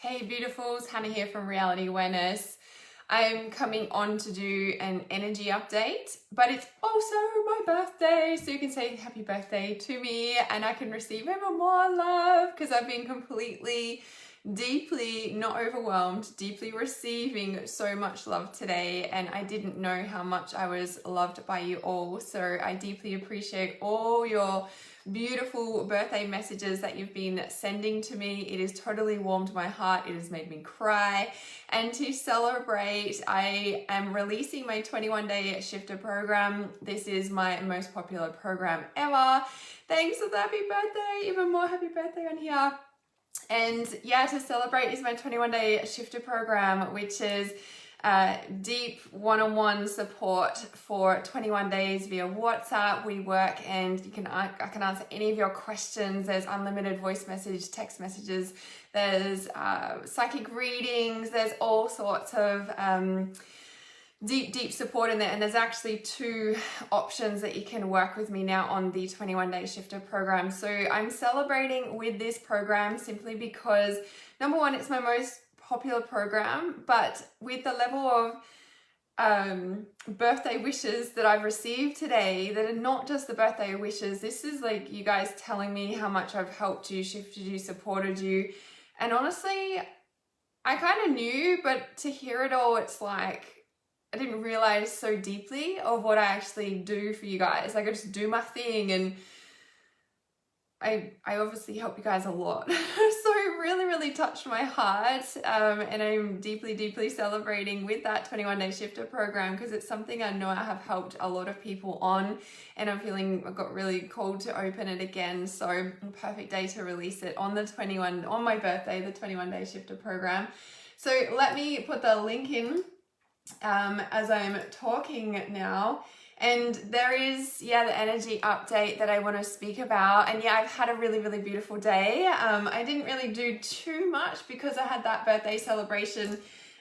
Hey beautifuls, Hannah here from Reality Awareness. I'm coming on to do an energy update, but it's also my birthday, so you can say happy birthday to me and I can receive even more love because I've been completely, deeply, not overwhelmed, deeply receiving so much love today, and I didn't know how much I was loved by you all, so I deeply appreciate all your beautiful birthday messages that you've been sending to me. It has totally warmed my heart. It has made me cry. And to celebrate, I am releasing my 21-day shifter program. This is my most popular program ever. Thanks for the happy birthday. Even more happy birthday on here. And yeah, to celebrate is my 21-day shifter program, which is deep one-on-one support for 21 days via WhatsApp. We work and I can answer any of your questions. There's unlimited voice message, text messages, there's psychic readings, there's all sorts of deep support in there. And there's actually 2 options that you can work with me now on the 21-day shifter program. So I'm celebrating with this program simply because, number one, it's my most popular program, but with the level of birthday wishes that I've received today that are not just the birthday wishes. This is like you guys telling me how much I've helped you, shifted you, supported you. And honestly, I kind of knew, but to hear it all, it's like I didn't realize so deeply of what I actually do for you guys. Like I just do my thing, and I obviously help you guys a lot. So it really touched my heart, and I'm deeply celebrating with that 21-day shifter program because it's something I know I have helped a lot of people on, and I'm feeling I got really called to open it again. So a perfect day to release it on my birthday, the 21-day shifter program. So let me put the link in as I'm talking now. And there is, the energy update that I want to speak about. And I've had a really beautiful day. I didn't really do too much because I had that birthday celebration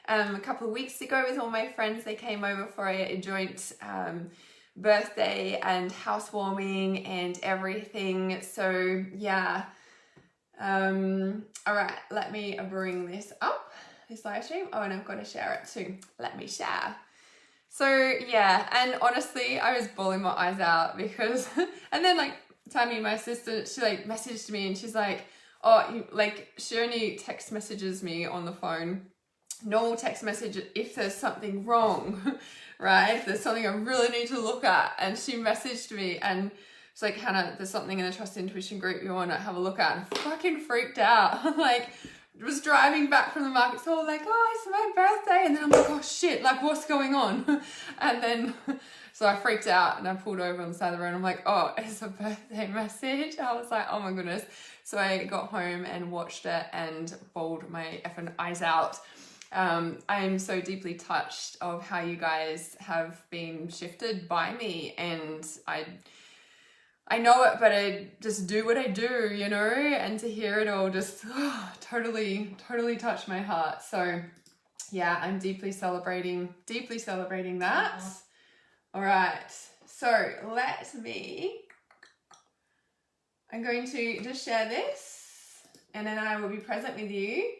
a couple of weeks ago with all my friends. They came over for a joint birthday and housewarming and everything. So all right, let me bring this up, this live stream. Oh, and I've got to share it too. Let me share. So and honestly, I was bawling my eyes out because, and then like Tammy, my sister, she like messaged me and she's like, oh, she only text messages me on the phone, normal text message if there's something wrong, right? If there's something I really need to look at. And she messaged me and it's like, Hannah, there's something in the Trust Intuition group you want to have a look at. And I fucking freaked out. Like, was driving back from the market, so like, oh, it's my birthday, and then I'm like, oh shit, like what's going on? And then so I freaked out and I pulled over on the side of the road. I'm like, oh, it's a birthday message. I was like, oh my goodness. So I got home and watched it and bawled my effing eyes out. I am so deeply touched of how you guys have been shifted by me, and I know it, but I just do what I do, you know, and to hear it all just totally touched my heart. So I'm deeply celebrating that. All right, so I'm going to just share this and then I will be present with you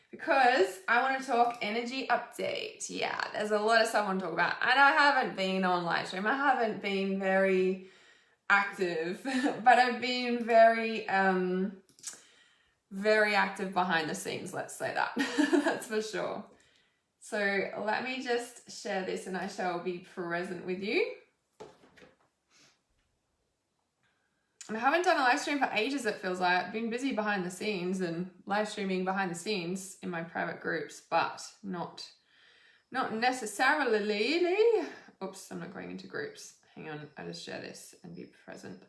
because I want to talk energy update. There's a lot of stuff I want to talk about, and I haven't been on live stream. I haven't been very active, but I've been very active behind the scenes, let's say that. That's for sure. So let me just share this and I shall be present with you. And I haven't done a live stream for ages, it feels like. I've been busy behind the scenes and live streaming behind the scenes in my private groups, but not necessarily. Oops, I'm not going into groups. Hang on, I just share this and be present.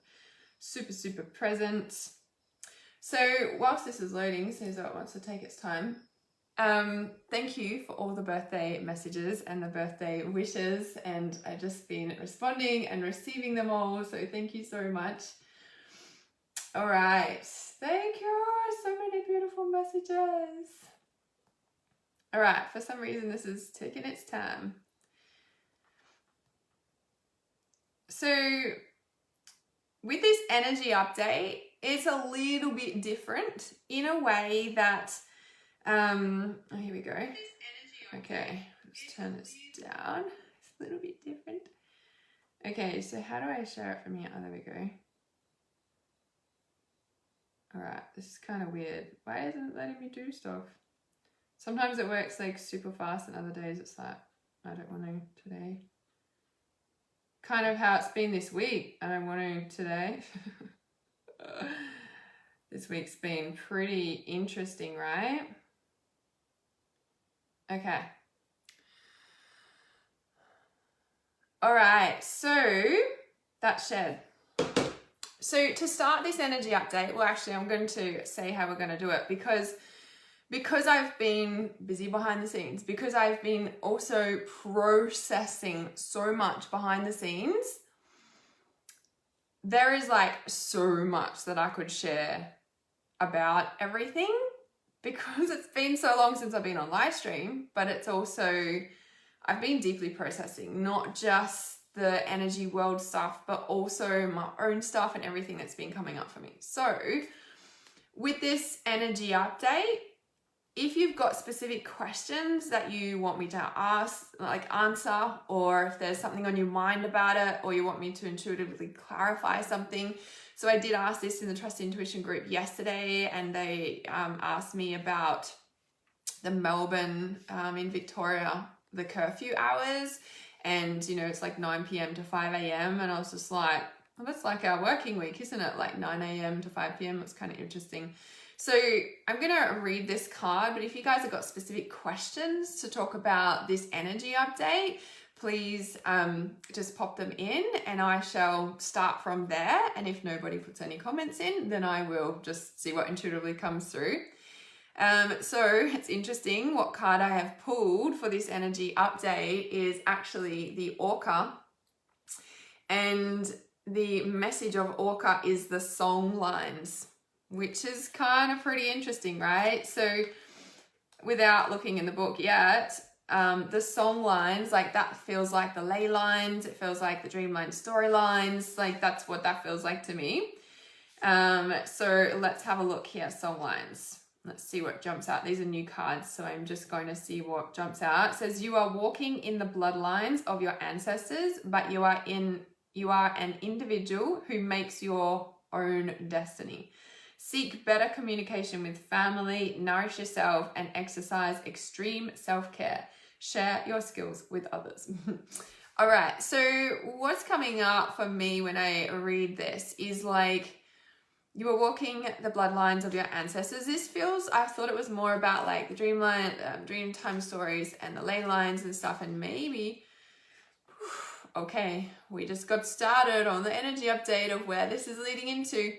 Super present. So whilst this is loading, says it wants to take its time. Thank you for all the birthday messages and the birthday wishes, and I've just been responding and receiving them all, so thank you so much. All right, thank you, so many beautiful messages. All right, for some reason this is taking its time. So with this energy update, it's a little bit different in a way that Oh, here we go. Okay, let's turn this down. It's a little bit different. Okay, so how do I share it from here? Oh, there we go. All right, this is kind of weird. Why isn't it letting me do stuff? Sometimes it works like super fast and other days it's like, I don't want to today. Kind of how it's been this week. I don't want to today. This week's been pretty interesting, right? Okay. All right, so that's shared. So to start this energy update, well, actually, I'm going to say how we're going to do it because I've been busy behind the scenes, because I've been also processing so much behind the scenes. There is like so much that I could share about everything because it's been so long since I've been on live stream, but it's also, I've been deeply processing, not just the energy world stuff, but also my own stuff and everything that's been coming up for me. So with this energy update, if you've got specific questions that you want me to answer, or if there's something on your mind about it, or you want me to intuitively clarify something. So I did ask this in the Trust Intuition group yesterday, and they asked me about the Melbourne in Victoria, the curfew hours. And, you know, it's like 9 p.m. to 5 a.m. And I was just like, well, that's like our working week, isn't it? Like 9 a.m. to 5 p.m. It's kind of interesting. So I'm going to read this card, but if you guys have got specific questions to talk about this energy update, please just pop them in and I shall start from there. And if nobody puts any comments in, then I will just see what intuitively comes through. So it's interesting, what card I have pulled for this energy update is actually the Orca, and the message of Orca is the song lines, which is kind of pretty interesting, right? So without looking in the book yet, the song lines, like that feels like the ley lines, it feels like the dreamline storylines, like that's what that feels like to me. So let's have a look here, song lines. Let's see what jumps out. These are new cards, so I'm just going to see what jumps out. It says, you are walking in the bloodlines of your ancestors, but you are an individual who makes your own destiny. Seek better communication with family, nourish yourself, and exercise extreme self-care. Share your skills with others. All right, so what's coming up for me when I read this is like, you are walking the bloodlines of your ancestors. This feels, I thought it was more about like the dreamline, dreamtime stories and the ley lines and stuff, and maybe, okay, we just got started on the energy update of where this is leading into.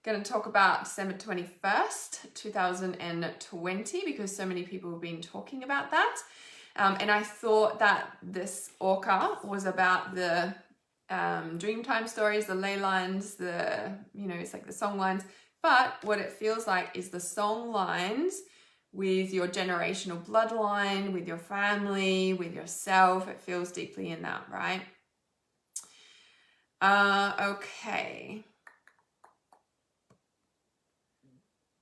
Going to talk about December 21st, 2020, because so many people have been talking about that. And I thought that this Orca was about the dreamtime stories, the ley lines, it's like the song lines. But what it feels like is the song lines with your generational bloodline, with your family, with yourself. It feels deeply in that, right? Okay.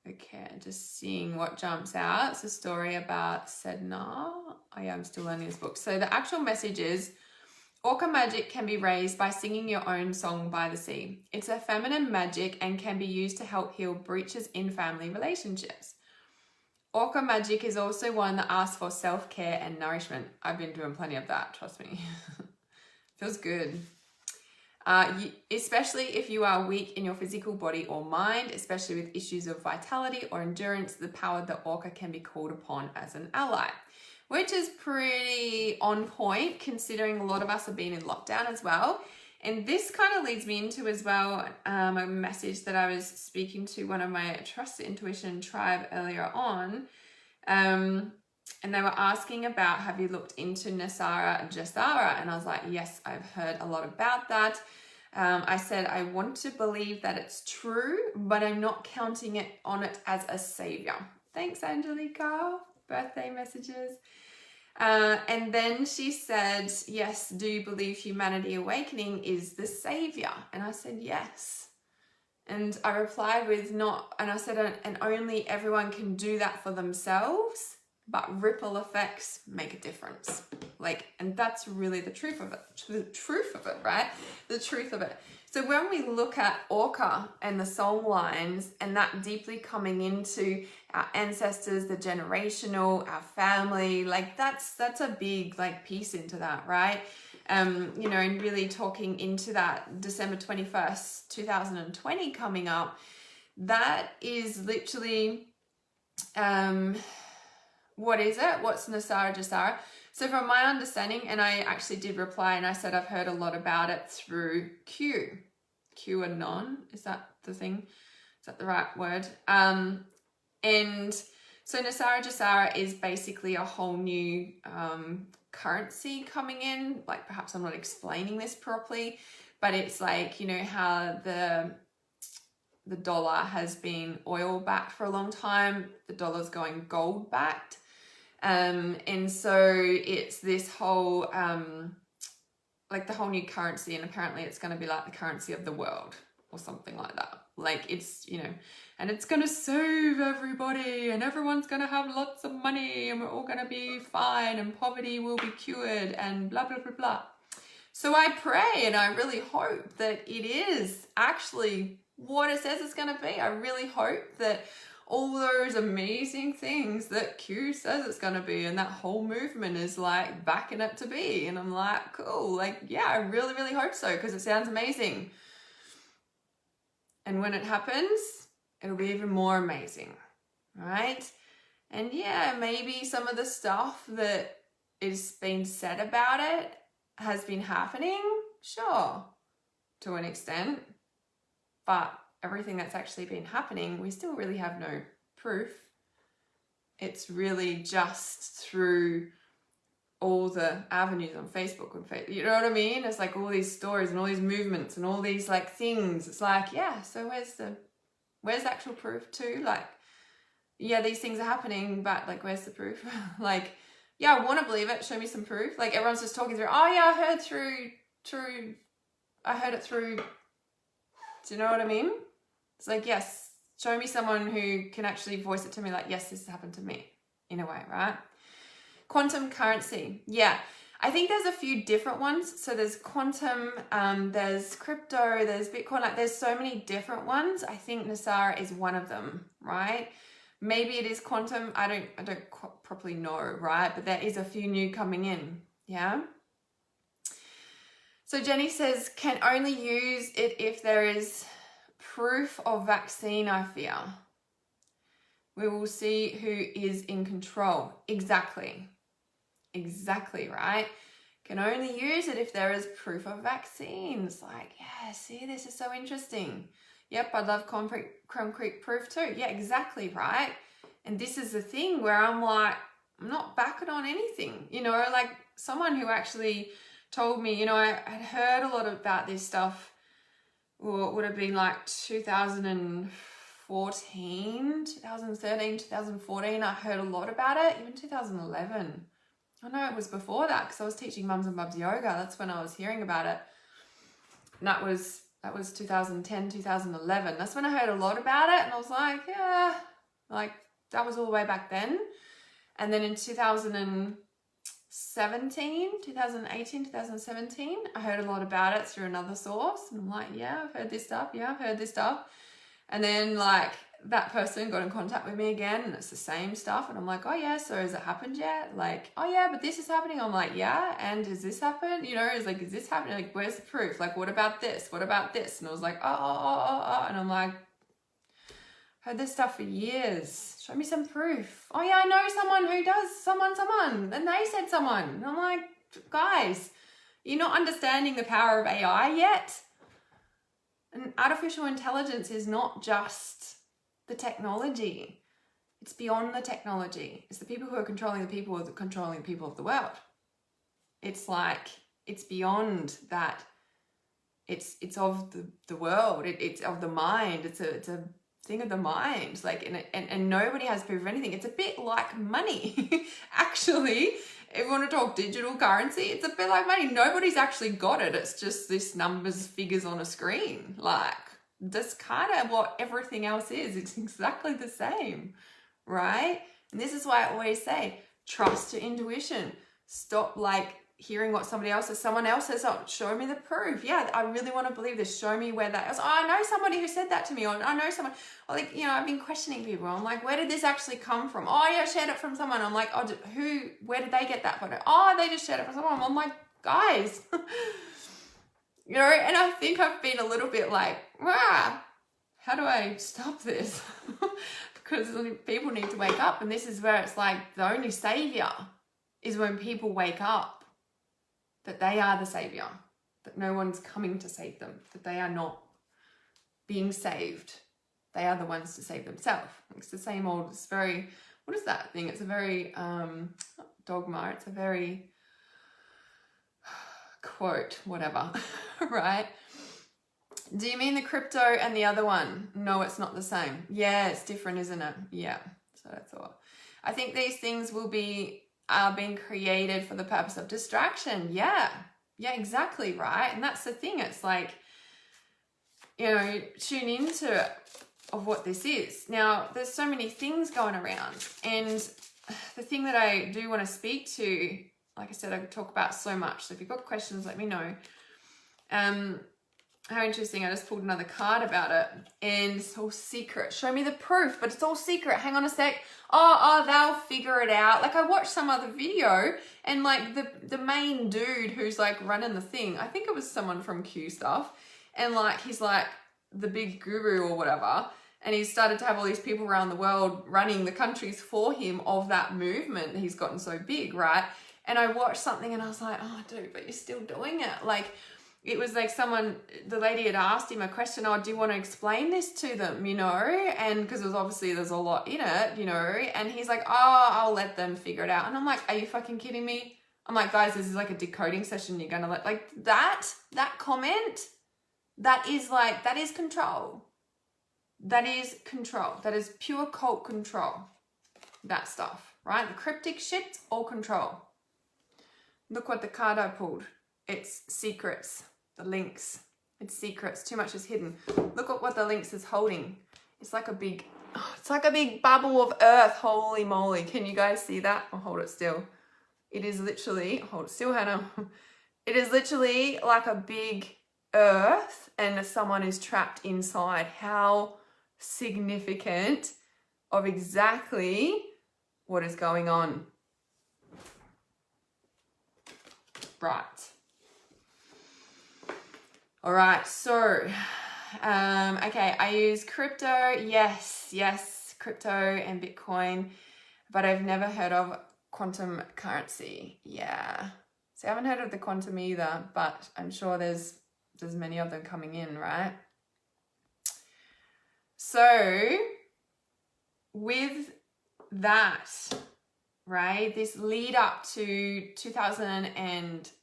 Okay, just seeing what jumps out. It's a story about Sedna. Oh yeah, I'm still learning this book. So the actual message is, Orca magic can be raised by singing your own song by the sea. It's a feminine magic and can be used to help heal breaches in family relationships. Orca magic is also one that asks for self-care and nourishment. I've been doing plenty of that, trust me. Feels good. Especially if you are weak in your physical body or mind, especially with issues of vitality or endurance, the power of the Orca can be called upon as an ally, which is pretty on point considering a lot of us have been in lockdown as well. And this kind of leads me into as well a message that I was speaking to one of my Trust Intuition tribe earlier on. And they were asking about, have you looked into Nasara and Jasara? And I was like, yes, I've heard a lot about that. I said, I want to believe that it's true, but I'm not counting on it as a savior. Thanks, Angelica. Birthday messages. And then she said, yes, do you believe humanity awakening is the savior? And I said, yes. And I replied with and I said, and only everyone can do that for themselves, but ripple effects make a difference. Like, and that's really the truth of it, right? The truth of it. So when we look at Orca and the soul lines and that deeply coming into our ancestors, the generational, our family, like that's a big like piece into that, right? You know, and really talking into that December 21st, 2020 coming up, that is literally, what is it? What's Nasara Jasara? So from my understanding, and I actually did reply and I said I've heard a lot about it through QAnon. Is that the thing? Is that the right word? And so Nasara Jasara is basically a whole new currency coming in. Like, perhaps I'm not explaining this properly, but it's like, you know, how the dollar has been oil backed for a long time. The dollar's going gold backed. And so it's this whole, like the whole new currency, and apparently it's going to be like the currency of the world or something like that. Like, it's, you know, and it's going to save everybody and everyone's going to have lots of money and we're all going to be fine and poverty will be cured and blah, blah, blah, blah. So I pray and I really hope that it is actually what it says it's going to be. I really hope that all those amazing things that Q says it's going to be and that whole movement is like backing it to be. And I'm like, cool, like, yeah, I really, really hope so, because it sounds amazing. And when it happens, it'll be even more amazing, right? And yeah, maybe some of the stuff that is being said about it has been happening, sure, to an extent, but everything that's actually been happening, we still really have no proof. It's really just through all the avenues on Facebook and you know what I mean? It's like all these stories and all these movements and all these like things. It's like, yeah, so where's the actual proof too? Like, yeah, these things are happening, but like, where's the proof? Like, yeah, I want to believe it. Show me some proof. Like, everyone's just talking through, oh yeah, I heard it through. Do you know what I mean? It's like, yes, show me someone who can actually voice it to me like, yes, this has happened to me in a way, right? Quantum currency. Yeah, I think there's a few different ones. So there's quantum, there's crypto, there's Bitcoin, like there's so many different ones. I think Nasara is one of them, right? Maybe it is quantum. I don't properly know, right? But there is a few new coming in, yeah? So Jenny says, can only use it if there is proof of vaccine, I fear. We will see who is in control. Exactly, right? Can only use it if there is proof of vaccines. Like, yeah, see, this is so interesting. Yep, I'd love concrete proof too. Yeah, exactly, right? And this is the thing where I'm like, I'm not backing on anything. You know, like someone who actually told me, you know, I had heard a lot about this stuff, or it would have been like 2013, 2014. I heard a lot about it, even 2011. I know it was before that because I was teaching Mums and Bubs yoga. That's when I was hearing about it. And that was 2010, 2011. That's when I heard a lot about it. And I was like, yeah, like that was all the way back then. And then in 2018, 2017, I heard a lot about it through another source. And I'm like, yeah, I've heard this stuff. Yeah, I've heard this stuff. And then like that person got in contact with me again and it's the same stuff. And I'm like, oh yeah, so has it happened yet? Like, oh yeah, but this is happening. I'm like, yeah, and has this happened? You know, it's like, is this happening? Like, where's the proof? Like, what about this? What about this? And I was like, oh. And I'm like, heard this stuff for years. Show me some proof. Oh yeah, I know someone who does someone. And they said someone. And I'm like, guys, you're not understanding the power of AI yet. And artificial intelligence is not just the technology. It's beyond the technology. It's the people who are controlling the people who are controlling the people of the world. It's like, it's beyond that. It's of the world. It's of the mind. It's a thing of the mind. Like, and nobody has proof of anything. It's a bit like money. Actually, if you want to talk digital currency, it's a bit like money. Nobody's actually got it. It's just this numbers, figures on a screen. Like, discard what everything else is. It's exactly the same, right? And this is why I always say, trust your intuition. Stop like hearing what somebody else says. Someone else says, oh, show me the proof. Yeah, I really want to believe this. Show me where that is. Oh, I know somebody who said that to me. Or I know someone, or like, you know, I've been questioning people. I'm like, where did this actually come from? Oh, yeah, I shared it from someone. I'm like, oh, where did they get that photo? Oh, they just shared it from someone. I'm like, guys, you know, and I think I've been a little bit like, how do I stop this? Because people need to wake up. And this is where it's like the only savior is when people wake up, that they are the savior, that no one's coming to save them, that they are not being saved. They are the ones to save themselves. It's the same old, it's very, what is that thing? It's a very, dogma. It's a very quote, whatever, right? Do you mean the crypto and the other one? No, it's not the same. Yeah, it's different, isn't it? Yeah, so that's all. I think these things are being created for the purpose of distraction. Yeah, exactly, right? And that's the thing. It's like, you know, tune into of what this is. Now, there's so many things going around. And the thing that I do want to speak to, like I said, I could talk about so much. So if you've got questions, let me know. How interesting. I just pulled another card about it. And it's all secret. Show me the proof, but it's all secret. Hang on a sec. Oh, they'll figure it out. Like I watched some other video and like the main dude who's like running the thing, I think it was someone from Q stuff. And like, he's like the big guru or whatever. And he's started to have all these people around the world running the countries for him of that movement. He's gotten so big, right? And I watched something and I was like, oh dude, but you're still doing it. Like, it was like the lady had asked him a question, oh, do you want to explain this to them, you know? And because there's a lot in it, you know? And he's like, oh, I'll let them figure it out. And I'm like, are you fucking kidding me? I'm like, guys, this is like a decoding session. You're going to like that comment, that is control. That is control. That is pure cult control. That stuff, right? The cryptic shit, all control. Look what the card I pulled. It's secrets. The links. It's secrets. Too much is hidden. Look at what the links is holding. It's like a big bubble of earth. Holy moly. Can you guys see that? I'll hold it still. It is literally, hold it still, Hannah. It is literally like a big earth and someone is trapped inside. How significant of exactly what is going on. Right. All right, so, okay, I use crypto, yes, crypto and Bitcoin, but I've never heard of quantum currency, yeah. So I haven't heard of the quantum either, but I'm sure there's many of them coming in, right? So, with that, right, this lead up to December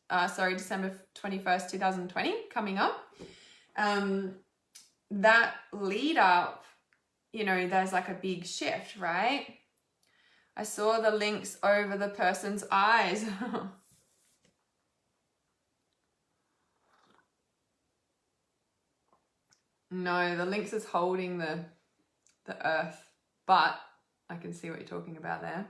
21st, 2020 coming up, that lead up, you know, there's like a big shift, right? I saw the links over the person's eyes. No, the links is holding the earth, but I can see what you're talking about there.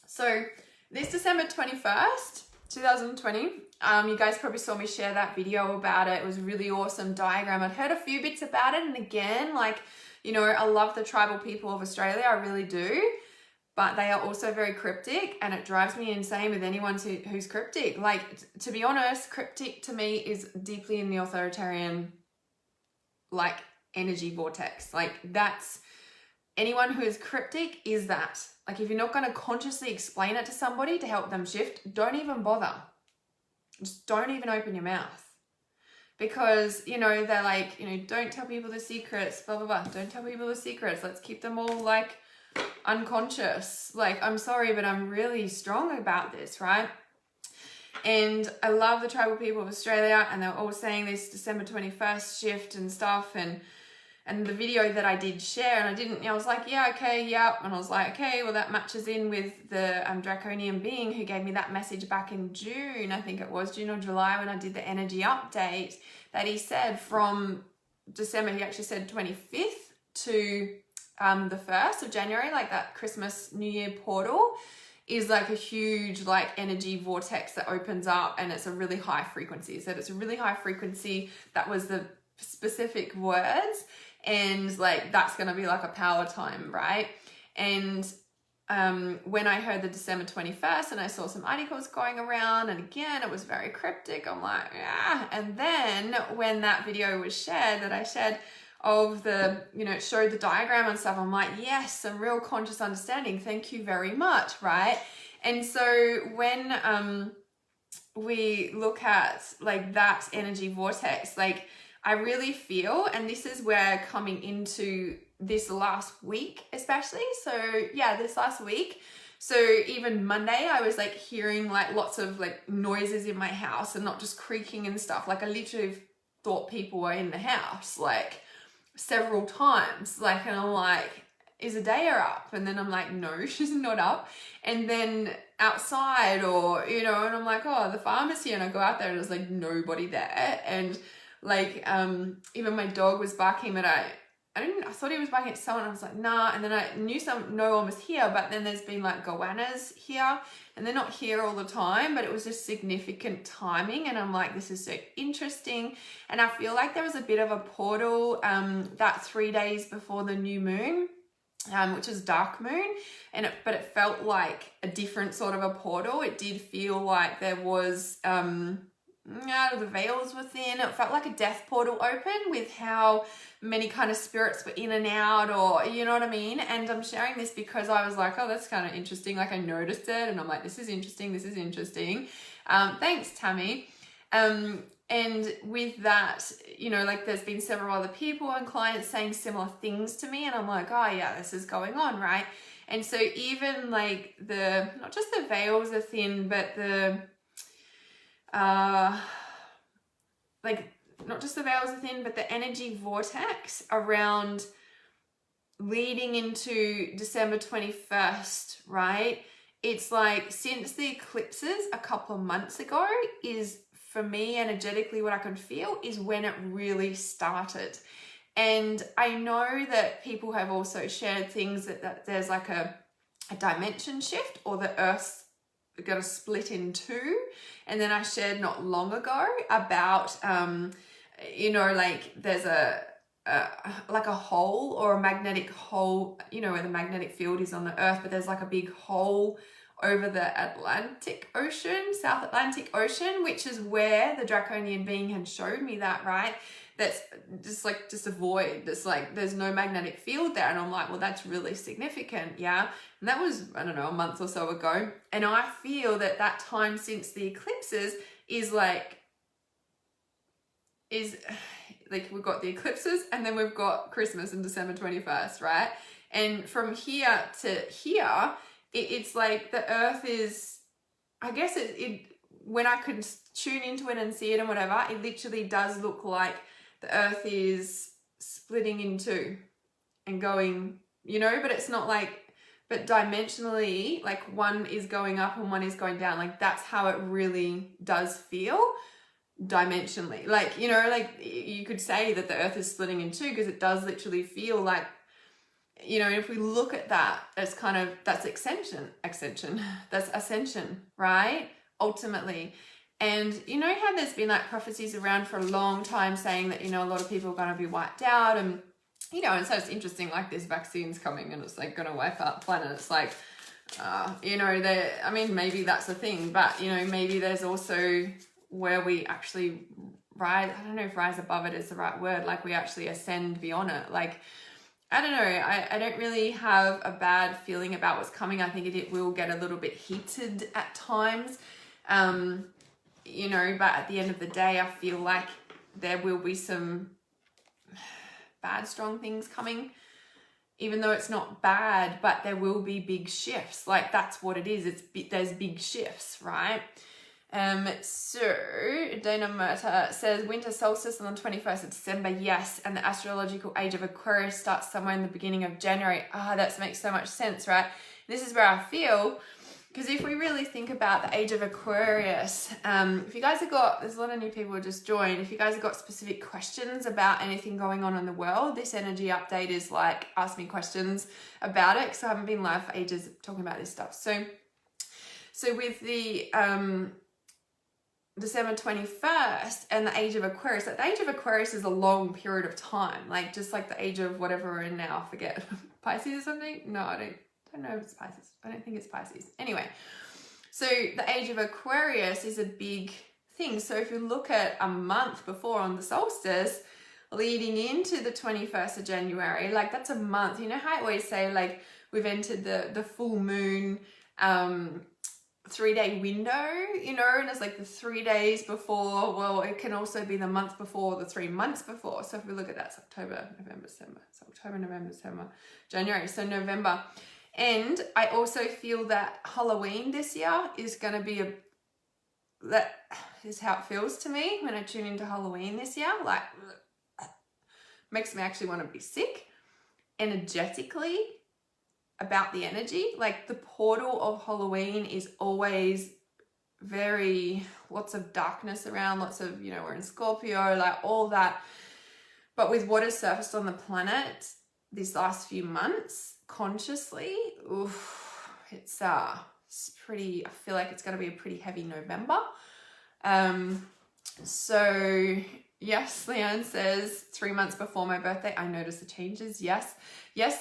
So this December 21st, 2020, you guys probably saw me share that video about it. It was a really awesome diagram. I'd heard a few bits about it. And again, like, you know, I love the tribal people of Australia. I really do. But they are also very cryptic and it drives me insane with anyone who's cryptic. Like, to be honest, cryptic to me is deeply in the authoritarian, like, energy vortex. Like, that's... Anyone who is cryptic is that. Like, if you're not going to consciously explain it to somebody to help them shift, don't even bother. Just don't even open your mouth. Because, you know, they're like, you know, don't tell people the secrets, blah, blah, blah. Don't tell people the secrets. Let's keep them all, like, unconscious. Like, I'm sorry, but I'm really strong about this, right? And I love the tribal people of Australia, and they're all saying this December 21st shift and stuff, and And the video that I did share, and I was like, yeah, okay, yep. And I was like, okay, well, that matches in with the draconian being who gave me that message back in June, I think it was June or July, when I did the energy update, that he said from December, he actually said 25th to the 1st of January, like that Christmas New Year portal is like a huge like energy vortex that opens up, and it's a really high frequency. So it's a really high frequency. That was the specific words. And like, that's going to be like a power time, right? And when I heard the December 21st and I saw some articles going around, and again, it was very cryptic. I'm like, yeah. And then when that video was shared, that I shared of the, it showed the diagram and stuff, I'm like, yes, some real conscious understanding. Thank you very much, right? And so when we look at like that energy vortex, like, I really feel, and this is where coming into this last week, especially. So yeah, this last week. So even Monday, I was like hearing like lots of like noises in my house, and not just creaking and stuff. Like I literally thought people were in the house like several times. Like, and I'm like, is Adaya up? And then I'm like, no, she's not up. And then outside, or, and I'm like, oh, the farmer's here. And I go out there and there's like nobody there. And like, even my dog was barking, but I thought he was barking at someone. I was like, nah. And then I knew no one was here, but then there's been like goannas here, and they're not here all the time, but it was just significant timing. And I'm like, this is so interesting. And I feel like there was a bit of a portal, that 3 days before the new moon, which is dark moon, but it felt like a different sort of a portal. It did feel like there was, the veils were thin. It felt like a death portal open, with how many kind of spirits were in and out, or you know what I mean. And I'm sharing this because I was like, oh, that's kind of interesting. Like I noticed it, and I'm like, this is interesting. Thanks, Tammy. And with that, like there's been several other people and clients saying similar things to me, and I'm like, oh yeah, this is going on, right? And so even like not just the veils are thin, but not just the veils are thin, but the energy vortex around leading into December 21st, right? It's like, since the eclipses a couple of months ago, is for me energetically what I could feel is when it really started. And I know that people have also shared things that there's like a dimension shift, or the Earth's going to split in two. And then I shared not long ago about, like there's like a hole, or a magnetic hole, where the magnetic field is on the Earth, but there's like a big hole over the Atlantic Ocean, South Atlantic Ocean, which is where the draconian being had showed me that, right? That's just a void. It's like, there's no magnetic field there. And I'm like, well, that's really significant. Yeah. And that was, I don't know, a month or so ago. And I feel that time since the eclipses is like we've got the eclipses, and then we've got Christmas and December 21st, right? And from here to here, it's like the Earth is, I guess when I could tune into it and see it and whatever, it literally does look like the Earth is splitting in two and going, but it's not like, but dimensionally, like one is going up and one is going down. Like that's how it really does feel dimensionally. Like, like you could say that the Earth is splitting in two, because it does literally feel like, if we look at that, it's kind of, that's ascension, that's ascension, right? Ultimately. And how there's been like prophecies around for a long time saying that, a lot of people are going to be wiped out, and, and so it's interesting, like there's vaccines coming and it's like going to wipe out the planet. It's like, maybe that's the thing, but, maybe there's also where we actually rise. I don't know if rise above it is the right word. Like we actually ascend beyond it. Like, I don't know. I don't really have a bad feeling about what's coming. I think it will get a little bit heated at times. But at the end of the day, I feel like there will be some bad, strong things coming, even though it's not bad, but there will be big shifts. Like that's what it is. There's big shifts, right? So Dana Murta says winter solstice on the 21st of December. Yes. And the astrological age of Aquarius starts somewhere in the beginning of January. That makes so much sense, right? This is where I feel, because if we really think about the age of Aquarius, if you guys have got, there's a lot of new people who just joined. If you guys have got specific questions about anything going on in the world, this energy update is like, ask me questions about it, because I haven't been live for ages talking about this stuff. So with the December 21st and the age of Aquarius, like the age of Aquarius is a long period of time, like just like the age of whatever we're in now, I forget, Pisces or something? No, I don't know if it's Pisces. I don't think it's Pisces. Anyway, so the age of Aquarius is a big thing. So if you look at a month before on the solstice, leading into the 21st of January, like that's a month. You know how I always say, like, we've entered the full moon 3-day window, you know, and it's like the 3 days before. Well, it can also be the month before, the 3 months before. So if we look at that, it's October, November, December. So October, November, December, January. So November. And I also feel that Halloween this year is going to be that is how it feels to me when I tune into Halloween this year. Like, makes me actually want to be sick energetically about the energy. Like the portal of Halloween is always very, lots of darkness around, lots of, you know, we're in Scorpio, like all that. But with what has surfaced on the planet these last few months, consciously, it's pretty, I feel like it's going to be a pretty heavy November. So yes, Leanne says 3 months before my birthday, I noticed the changes. Yes,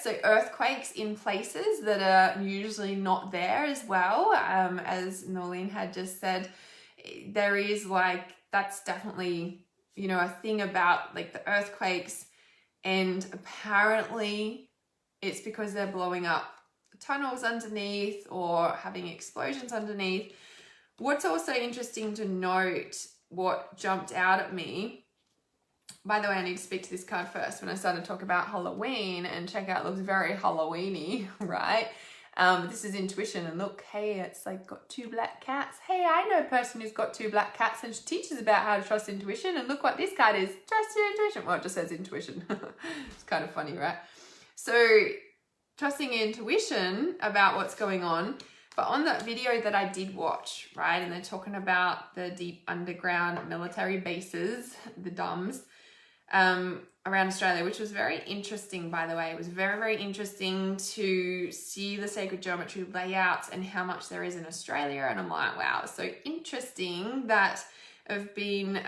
so earthquakes in places that are usually not there as well. As Norleen had just said, there is like, that's definitely, you know, a thing about like the earthquakes, and apparently it's because they're blowing up tunnels underneath or having explosions underneath. What's also interesting to note, what jumped out at me, by the way, I need to speak to this card first. When I started to talk about Halloween, and check out, it looks very Halloween-y, right? This is intuition, and look, hey, it's like got 2 black cats. Hey, I know a person who's got 2 black cats, and she teaches about how to trust intuition, and look what this card is, trust your intuition. Well, it just says intuition. It's kind of funny, right? So trusting your intuition about what's going on. But on that video that I did watch, right, and they're talking about the deep underground military bases, the DUMBs, around Australia, which was very interesting, by the way. It was very, very interesting to see the sacred geometry layouts and how much there is in Australia. And I'm like, wow, it's so interesting that I've been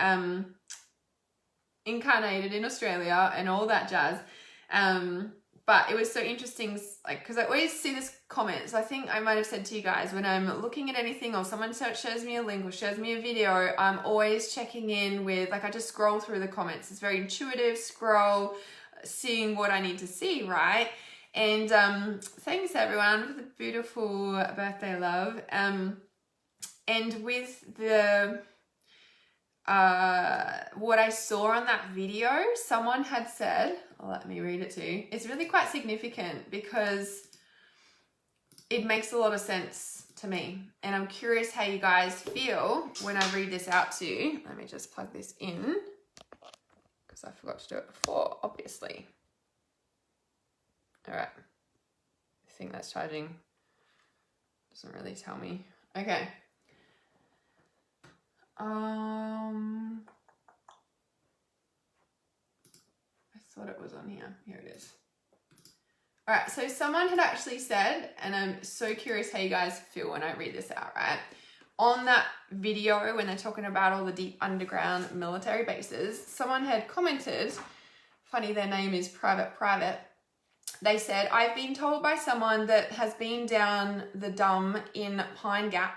incarnated in Australia and all that jazz. But it was so interesting, like, because I always see this comments. I think I might have said to you guys, when I'm looking at anything or someone shows me a link or shows me a video, I'm always checking in with, like, I just scroll through the comments. It's very intuitive, scroll, seeing what I need to see, right? And thanks everyone for the beautiful birthday love. And with the what I saw on that video, someone had said, let me read it to you. It's really quite significant because it makes a lot of sense to me. And I'm curious how you guys feel when I read this out to you. Let me just plug this in because I forgot to do it before, obviously. All right. I think that's charging. Doesn't really tell me. Okay. I thought it was on here. Here it is. All right, so someone had actually said, and I'm so curious how you guys feel when I read this out, right? On that video, when they're talking about all the deep underground military bases, someone had commented, funny, their name is Private. They said, I've been told by someone that has been down the DUM in Pine Gap.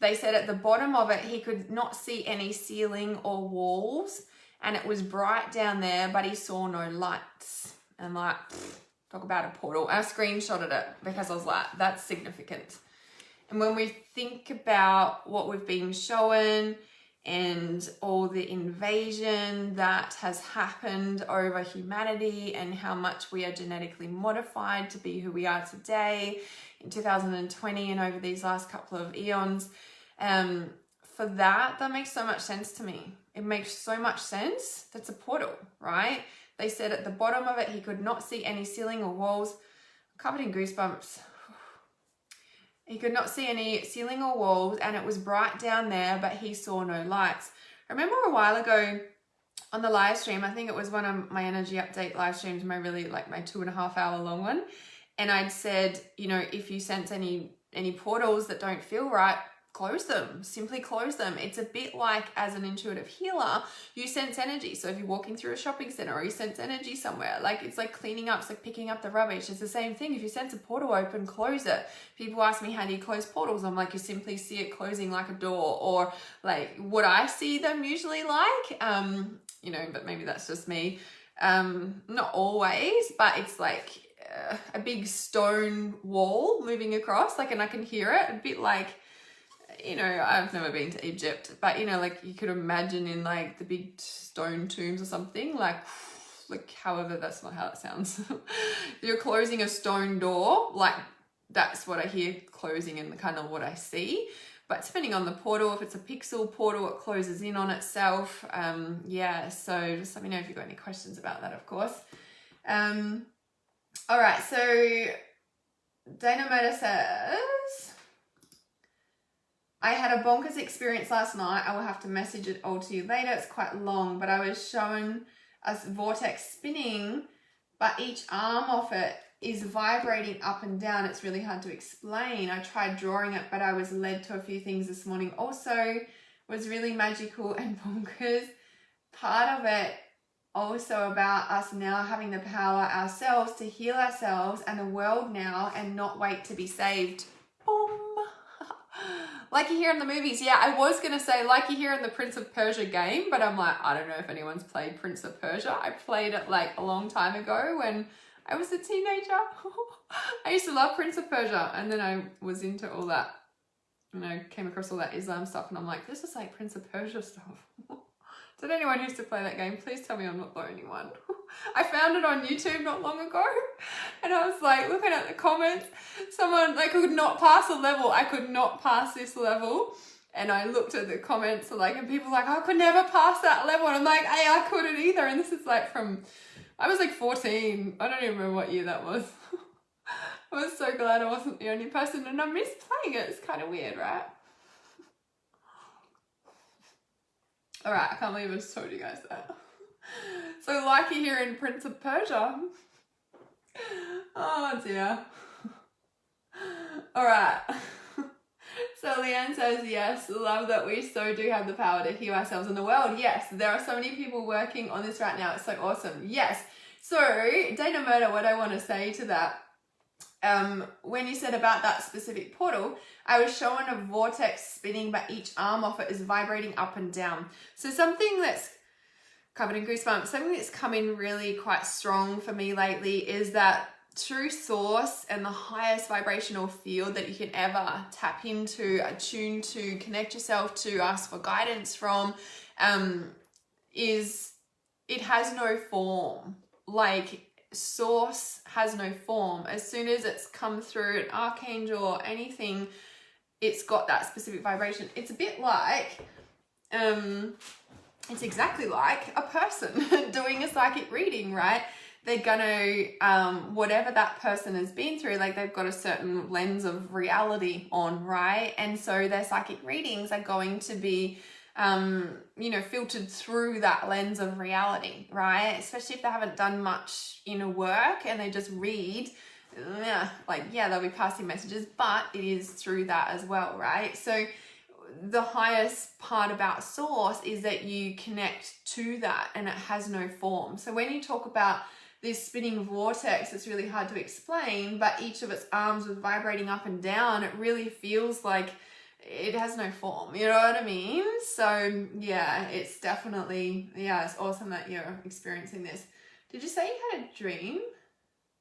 They said at the bottom of it, he could not see any ceiling or walls, and it was bright down there, but he saw no lights. And I'm like, talk about a portal. I screenshotted it because I was like, that's significant. And when we think about what we've been shown and all the invasion that has happened over humanity and how much we are genetically modified to be who we are today in 2020 and over these last couple of eons, for that makes so much sense to me. It makes so much sense. That's a portal, right? They said at the bottom of it, he could not see any ceiling or walls. Covered in goosebumps. He could not see any ceiling or walls, and it was bright down there, but he saw no lights. I remember a while ago on the live stream, I think it was one of my energy update live streams, my 2.5 hour long one. And I'd said, you know, if you sense any portals that don't feel right, close them, simply close them. It's a bit like, as an intuitive healer, you sense energy. So if you're walking through a shopping center or you sense energy somewhere, like it's like cleaning up, it's like picking up the rubbish. It's the same thing. If you sense a portal open, close it. People ask me, how do you close portals? I'm like, you simply see it closing like a door, or like what I see them usually like, you know, but maybe that's just me. Not always, but it's like a big stone wall moving across, like, and I can hear it a bit like, you know, I've never been to Egypt, but you know, like you could imagine in like the big stone tombs or something, like however, that's not how it sounds. You're closing a stone door, like that's what I hear closing and kind of what I see. But depending on the portal, if it's a pixel portal, it closes in on itself. Yeah, so just let me know if you've got any questions about that, of course. All right, so Dana Murder says, I had a bonkers experience last night. I will have to message it all to you later. It's quite long, but I was shown a vortex spinning, but each arm of it is vibrating up and down. It's really hard to explain. I tried drawing it, but I was led to a few things this morning. Also, was really magical and bonkers. Part of it also about us now having the power ourselves to heal ourselves and the world now, and not wait to be saved. Boom. Like you hear in the movies. Yeah, I was going to say like you hear in the Prince of Persia game, but I'm like, I don't know if anyone's played Prince of Persia. I played it like a long time ago when I was a teenager. I used to love Prince of Persia, and then I was into all that, you know, came across all that Islam stuff, and I'm like, this is like Prince of Persia stuff. Did anyone who used to play that game, please tell me I'm not the only one. I found it on YouTube not long ago, and I was like looking at the comments, someone like could not pass a level. I could not pass this level, and I looked at the comments like, and people were like, I could never pass that level, and I'm like, hey, I couldn't either. And this is like from, I was like 14. I don't even remember what year that was. I was so glad I wasn't the only person, and I miss playing it. It's kind of weird, right? All right, I can't believe I just told you guys that. So like you hear in Prince of Persia. Oh dear. All right. So Leanne says, yes, love that we so do have the power to heal ourselves in the world. Yes, there are so many people working on this right now. It's so awesome. Yes. So Dana Murder, what I want to say to that, when you said about that specific portal, I was shown a vortex spinning, but each arm of it is vibrating up and down. So something that's covered in goosebumps, something that's come in really quite strong for me lately is that true source and the highest vibrational field that you can ever tap into, attune to, connect yourself to, ask for guidance from, is it has no form. Like source has no form. As soon as it's come through an archangel or anything, it's got that specific vibration. It's a bit like, it's exactly like a person doing a psychic reading, right? They're gonna, whatever that person has been through, like they've got a certain lens of reality on, right? And so their psychic readings are going to be, you know, filtered through that lens of reality, right? Especially if they haven't done much inner work and they just read, like, yeah, they'll be passing messages, but it is through that as well, right? So the highest part about source is that you connect to that and it has no form. So when you talk about this spinning vortex, it's really hard to explain, but each of its arms was vibrating up and down. It really feels like it has no form, you know what I mean? So yeah, it's definitely, yeah, it's awesome that you're experiencing this. Did you say you had a dream?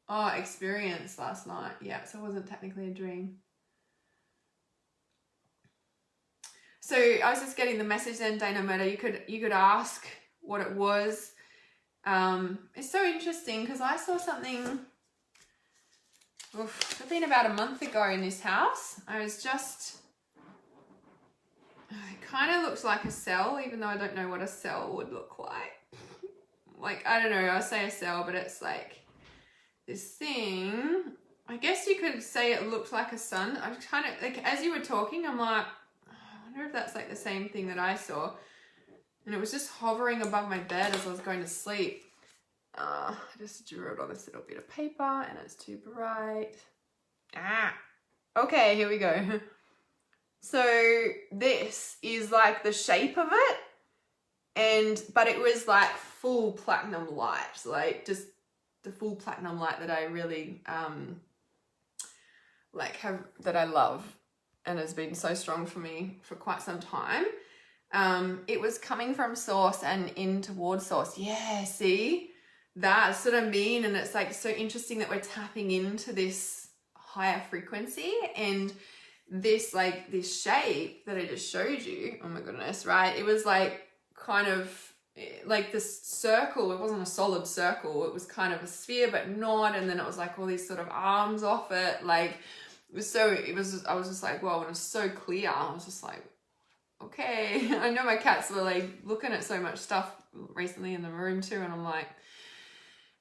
Oh, experience last night. Yeah, so it wasn't technically a dream. So I was just getting the message then, Dana Murder, you could ask what it was. It's so interesting because I saw something, it's been about a month ago in this house. I was just, kind of looks like a cell, even though I don't know what a cell would look like. Like, I don't know, I'll say a cell, but it's like this thing. I guess you could say it looks like a sun. I kind of, like, as you were talking, I'm like, oh, I wonder if that's like the same thing that I saw. And it was just hovering above my bed as I was going to sleep. I just drew it on this little bit of paper and it's too bright. Okay, here we go. So this is like the shape of it, but it was like full platinum light, like just the full platinum light that I really that I love and has been so strong for me for quite some time. It was coming from source and in towards source. Yeah, see? That's what I mean. And it's like so interesting that we're tapping into this higher frequency, and this like this shape that I just showed you. Oh my goodness, right? It was like kind of like this circle. It wasn't a solid circle. It was kind of a sphere, but not. And then it was like all these sort of arms off it. Like I was just like, wow, and it was so clear. I was just like, okay. I know my cats were like looking at so much stuff recently in the room too, and I'm like,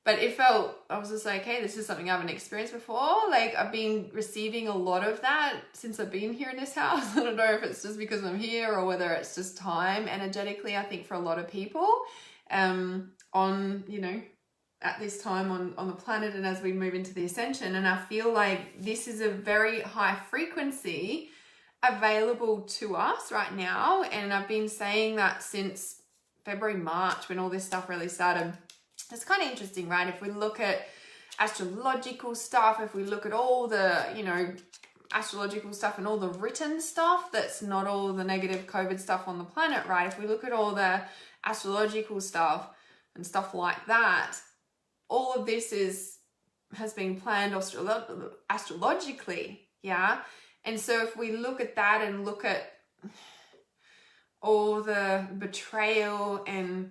but I was just like, hey, this is something I haven't experienced before. Like I've been receiving a lot of that since I've been here in this house. I don't know if it's just because I'm here or whether it's just time energetically. I think for a lot of people on, you know, at this time on the planet and as we move into the ascension. And I feel like this is a very high frequency available to us right now. And I've been saying that since February, March, when all this stuff really started. It's kind of interesting, right? If we look at astrological stuff, if we look at all the, you know, astrological stuff and all the written stuff, that's not all the negative COVID stuff on the planet, right? If we look at all the astrological stuff and stuff like that, all of this has been planned astrologically, yeah? And so if we look at that and look at all the betrayal and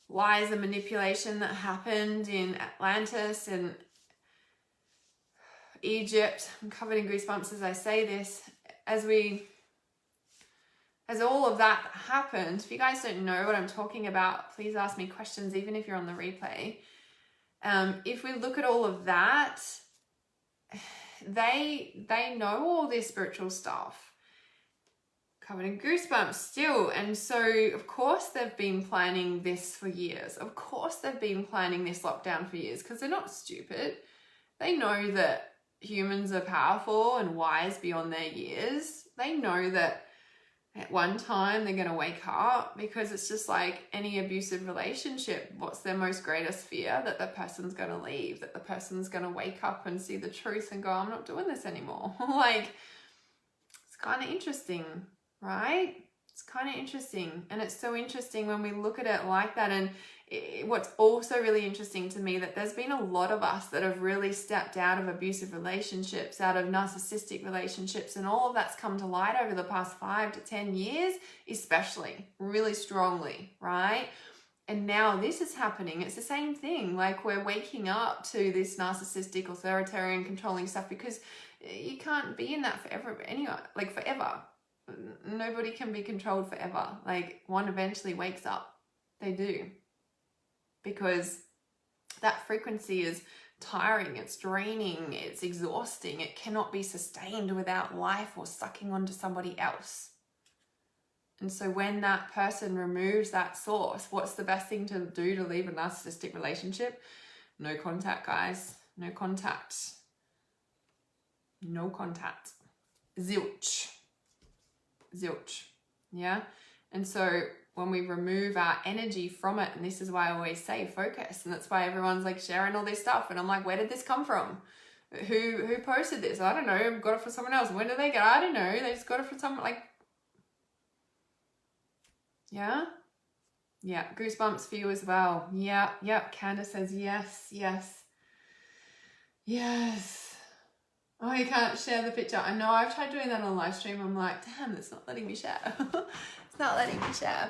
lies and manipulation that happened in Atlantis and Egypt, I'm covered in goosebumps as I say this, as all of that happened. If you guys don't know what I'm talking about, please ask me questions, even if you're on the replay. If we look at all of that, they know all this spiritual stuff. Covered in goosebumps still. And so of course they've been planning this for years. Of course they've been planning this lockdown for years, because they're not stupid. They know that humans are powerful and wise beyond their years. They know that at one time they're going to wake up, because it's just like any abusive relationship. What's their most greatest fear? That the person's going to leave, that the person's going to wake up and see the truth and go, I'm not doing this anymore. Like, it's kind of interesting. Right? It's kind of interesting. And it's so interesting when we look at it like that. And what's also really interesting to me, that there's been a lot of us that have really stepped out of abusive relationships, out of narcissistic relationships, and all of that's come to light over the past 5 to 10 years, especially really strongly, right? And now this is happening. It's the same thing. Like, we're waking up to this narcissistic, authoritarian, controlling stuff, because you can't be in that forever anyway, like forever. Nobody can be controlled forever. Like, one eventually wakes up. They do. Because that frequency is tiring, it's draining, it's exhausting. It cannot be sustained without life or sucking onto somebody else. And so when that person removes that source, what's the best thing to do to leave a narcissistic relationship? No contact, guys. No contact. No contact. Zilch. Yeah. And so when we remove our energy from it, and this is why I always say focus, and that's why everyone's like sharing all this stuff, and I'm like, where did this come from? Who posted this? I don't know. Got it from someone else. When did they get it? I don't know. They just got it from someone, like, yeah, goosebumps for you as well. Yeah. Candace says yes. Oh, you can't share the picture. I know, I've tried doing that on live stream. I'm like, damn, it's not letting me share. It's not letting me share.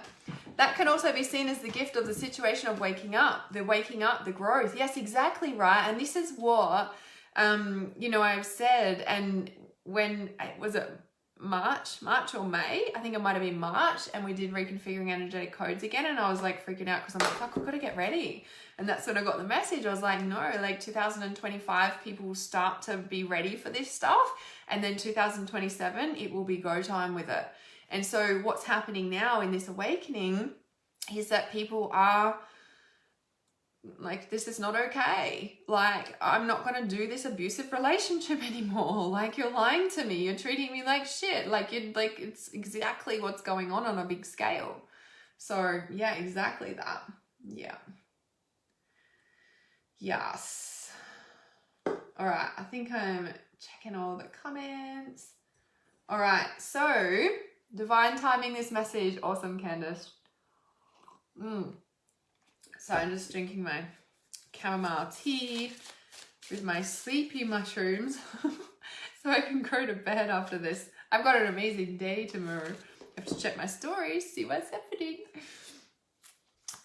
That can also be seen as the gift of the situation of waking up, the growth. Yes, exactly right. And this is what, you know, I've said, and when, was it March or May. I think it might have been March, and we did reconfiguring energetic codes again, and I was like freaking out because I'm like, fuck, I've got to get ready. And that's when I got the message. I was like, no, like 2025 people will start to be ready for this stuff, and then 2027 it will be go time with it. And so what's happening now in this awakening is that people are like, this is not okay. Like, I'm not going to do this abusive relationship anymore. Like, you're lying to me. You're treating me like shit. Like, it's exactly what's going on a big scale. So yeah, exactly that. Yeah. Yes. All right. I think I'm checking all the comments. All right. So divine timing this message. Awesome, Candace. So I'm just drinking my chamomile tea with my sleepy mushrooms so I can go to bed after this. I've got an amazing day tomorrow. I have to check my stories, see what's happening.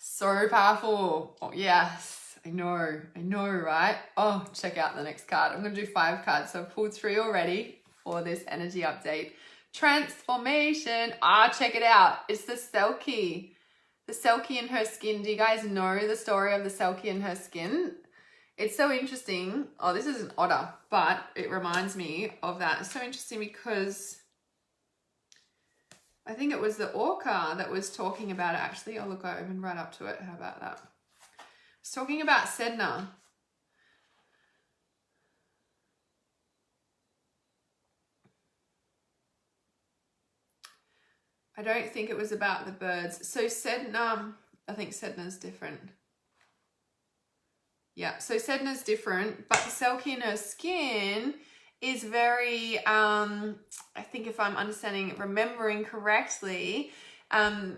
So powerful. Oh, yes, I know, right? Oh, check out the next card. I'm going to do 5 cards. So I've pulled 3 already for this energy update. Transformation. Check it out. It's the Selkie. The Selkie and her skin. Do you guys know the story of the Selkie and her skin? It's so interesting. Oh, this is an otter, but it reminds me of that. It's so interesting because I think it was the orca that was talking about it, actually. Oh, look, I opened right up to it. How about that? It's talking about Sedna. I don't think it was about the birds. So Sedna, I think Sedna's different. Yeah, so Sedna's different, but the Selkie in her skin is very, I think if I'm remembering correctly, the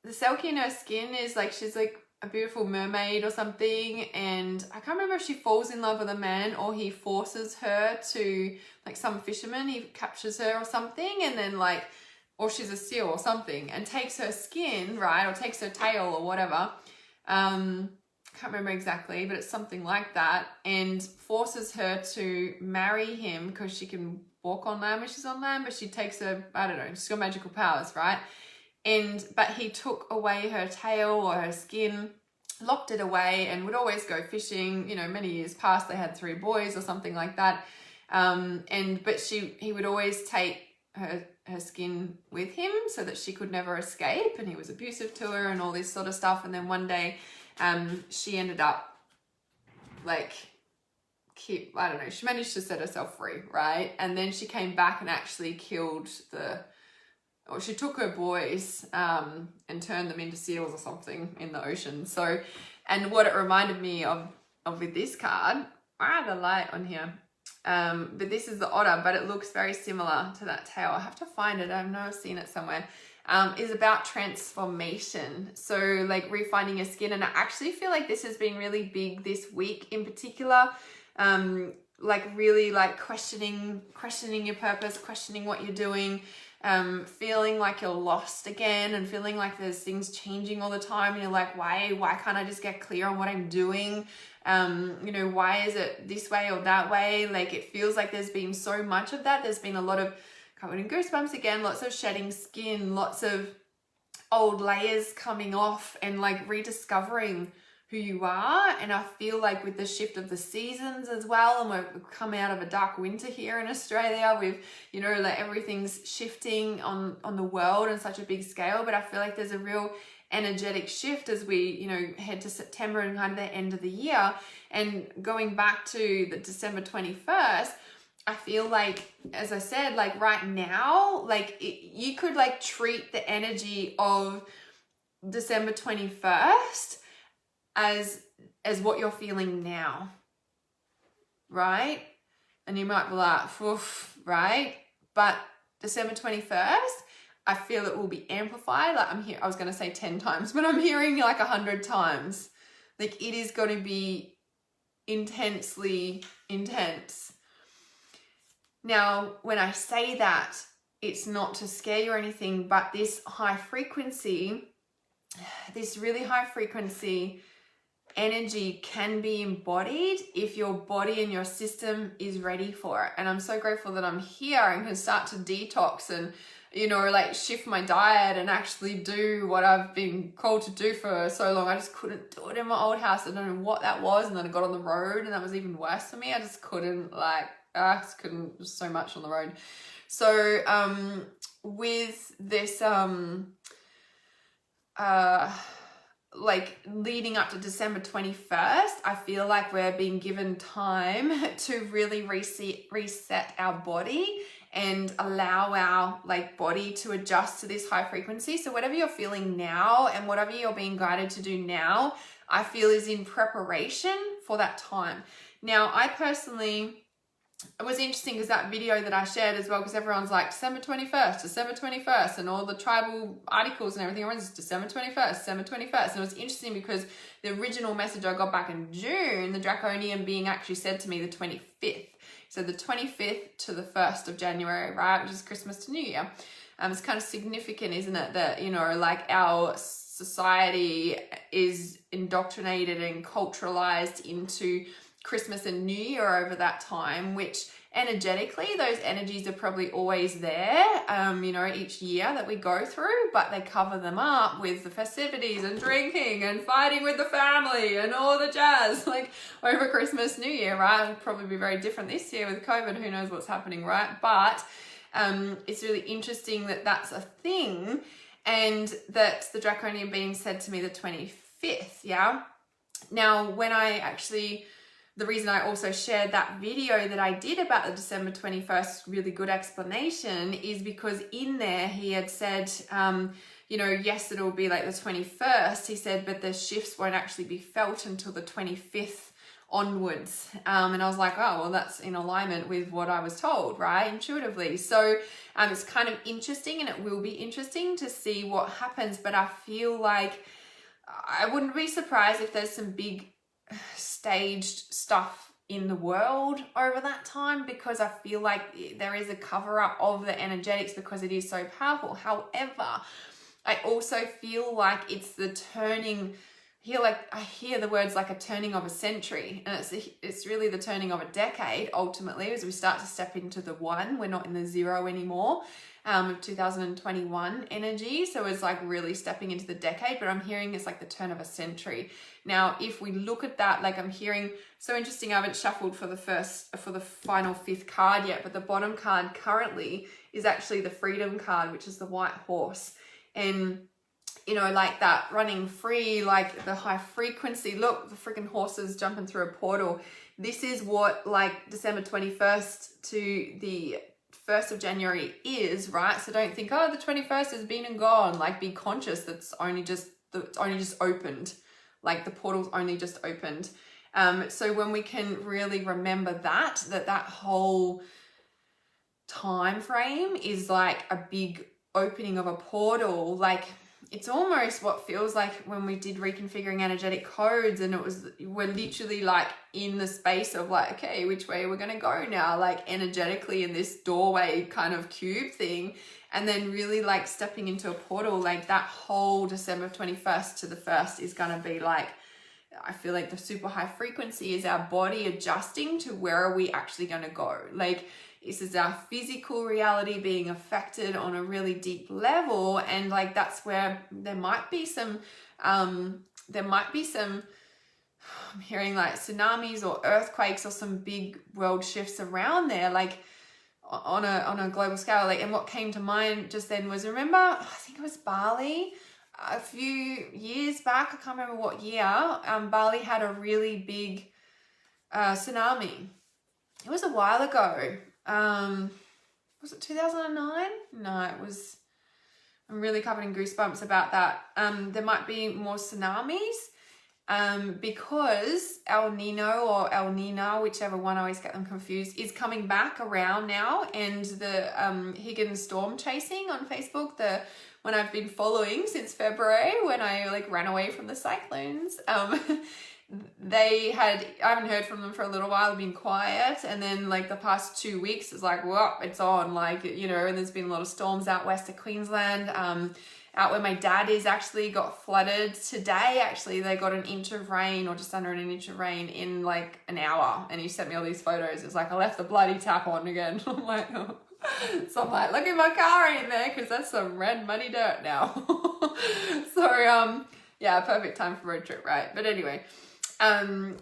Selkie in her skin is like, she's like a beautiful mermaid or something, and I can't remember if she falls in love with a man or he forces her to, like some fisherman, he captures her or something, and then like, or she's a seal or something, and takes her skin, right, or takes her tail or whatever, can't remember exactly, but it's something like that, and forces her to marry him because she can walk on land when she's on land, but she takes her, I don't know, she's got magical powers, right? But he took away her tail or her skin, locked it away, and would always go fishing. You know, many years past, they had 3 boys or something like that, but he would always take her skin with him so that she could never escape, and he was abusive to her and all this sort of stuff. And then one day she ended up like she managed to set herself free, right? And then she came back and actually killed she took her boys and turned them into seals or something in the ocean. So, and what it reminded me of with this card, the light on here, but this is the otter, but it looks very similar to that tail. I have to find it. I know I've seen it somewhere. Is about transformation. So like refining your skin. And I actually feel like this has been really big this week in particular. Like really like questioning your purpose, questioning what you're doing, feeling like you're lost again, and feeling like there's things changing all the time, and you're like, why can't I just get clear on what I'm doing? Why is it this way or that way? Like, it feels like there's been so much of that. There's been a lot of covered in goosebumps again, lots of shedding skin, lots of old layers coming off, and like rediscovering who you are. And I feel like with the shift of the seasons as well, and we've come out of a dark winter here in Australia, with, like everything's shifting on the world on such a big scale. But I feel like there's a real energetic shift as we, head to September and kind of the end of the year. And going back to the December 21st, I feel like, as I said, like right now, like you could like treat the energy of December 21st as what you're feeling now, right? And you might be like, oof, right? But December 21st, I feel it will be amplified. Like I was going to say 10 times, but I'm hearing like 100 times. Like it is going to be intensely intense. Now, when I say that, it's not to scare you or anything, but this high frequency, this really high frequency energy can be embodied if your body and your system is ready for it. And I'm so grateful that I'm here and can start to detox and, you know, like shift my diet and actually do what I've been called to do for so long. I just couldn't do it in my old house. I don't know what that was. And then I got on the road and that was even worse for me. I just couldn't, it was so much on the road. So with this like leading up to December 21st, I feel like we're being given time to really reset our body and allow our like body to adjust to this high frequency. So whatever you're feeling now and whatever you're being guided to do now, I feel is in preparation for that time. Now, I personally, it was interesting because that video that I shared as well, because everyone's like December 21st, and all the tribal articles and everything, everyone's December 21st. And it was interesting because the original message I got back in June, the draconian being actually said to me the 25th. So the 25th to the 1st of January, right? Which is Christmas to New Year. It's kind of significant, isn't it? That, you know, like our society is indoctrinated and culturalized into Christmas and New Year over that time, which energetically those energies are probably always there, you know, each year that we go through, but they cover them up with the festivities and drinking and fighting with the family and all the jazz, like over Christmas, New Year, right? It'll probably be very different this year with COVID. Who knows what's happening, right? But it's really interesting that that's a thing, and that the draconian being said to me the 25th, yeah? Now, when I actually, the reason I also shared that video that I did about the December 21st, really good explanation, is because in there he had said, you know, yes, it'll be like the 21st, he said, but the shifts won't actually be felt until the 25th onwards. And I was like, oh, well, that's in alignment with what I was told, right? Intuitively. So it's kind of interesting, and it will be interesting to see what happens. But I feel like I wouldn't be surprised if there's some big staged stuff in the world over that time, because I feel like there is a cover up of the energetics because it is so powerful. However, I also feel like it's the turning here, like I hear the words like a turning of a century, and it's really the turning of a decade ultimately, as we start to step into the one. We're not in the zero anymore, of 2021 energy. So it's like really stepping into the decade, but I'm hearing it's like the turn of a century. Now, if we look at that, like I'm hearing, so interesting, I haven't shuffled for the final 5th card yet, but the bottom card currently is actually the Freedom card, which is the white horse. And you know, like that running free, like the high frequency, look, the freaking horses jumping through a portal. This is what like December 21st to the 1st of January is, right? So don't think, oh, the 21st has been and gone. Like, be conscious that's only just opened. Like the portal's only just opened. So when we can really remember that whole time frame is like a big opening of a portal, like it's almost what feels like when we did reconfiguring energetic codes, and we're literally like in the space of like, okay, which way we're going to go now, like energetically in this doorway kind of cube thing. And then really like stepping into a portal, like that whole December 21st to the 1st is going to be like, I feel like the super high frequency is our body adjusting to where are we actually going to go. Like, this is our physical reality being affected on a really deep level. And like, that's where there might be some, I'm hearing like tsunamis or earthquakes or some big world shifts around there, like on a global scale. Like, and what came to mind just then was, remember, I think it was Bali a few years back, I can't remember what year, Bali had a really big tsunami. It was a while ago. Was it 2009? No, it was, I'm really covered in goosebumps about that. There might be more tsunamis because El Nino or El Nina, whichever one, I always get them confused, is coming back around now. And the Higgins storm chasing on Facebook, the one I've been following since February when I like ran away from the cyclones, I haven't heard from them for a little while, been quiet, and then like the past 2 weeks it's like, whoa, it's on, like, you know, and there's been a lot of storms out west of Queensland, out where my dad is actually got flooded today. Actually, they got an inch of rain, or just under an inch of rain, in like an hour. And he sent me all these photos. It's like, I left the bloody tap on again. I'm like, oh. So I'm like, look at my car in there, because that's some red muddy dirt now. So yeah, perfect time for a road trip, right? But anyway, and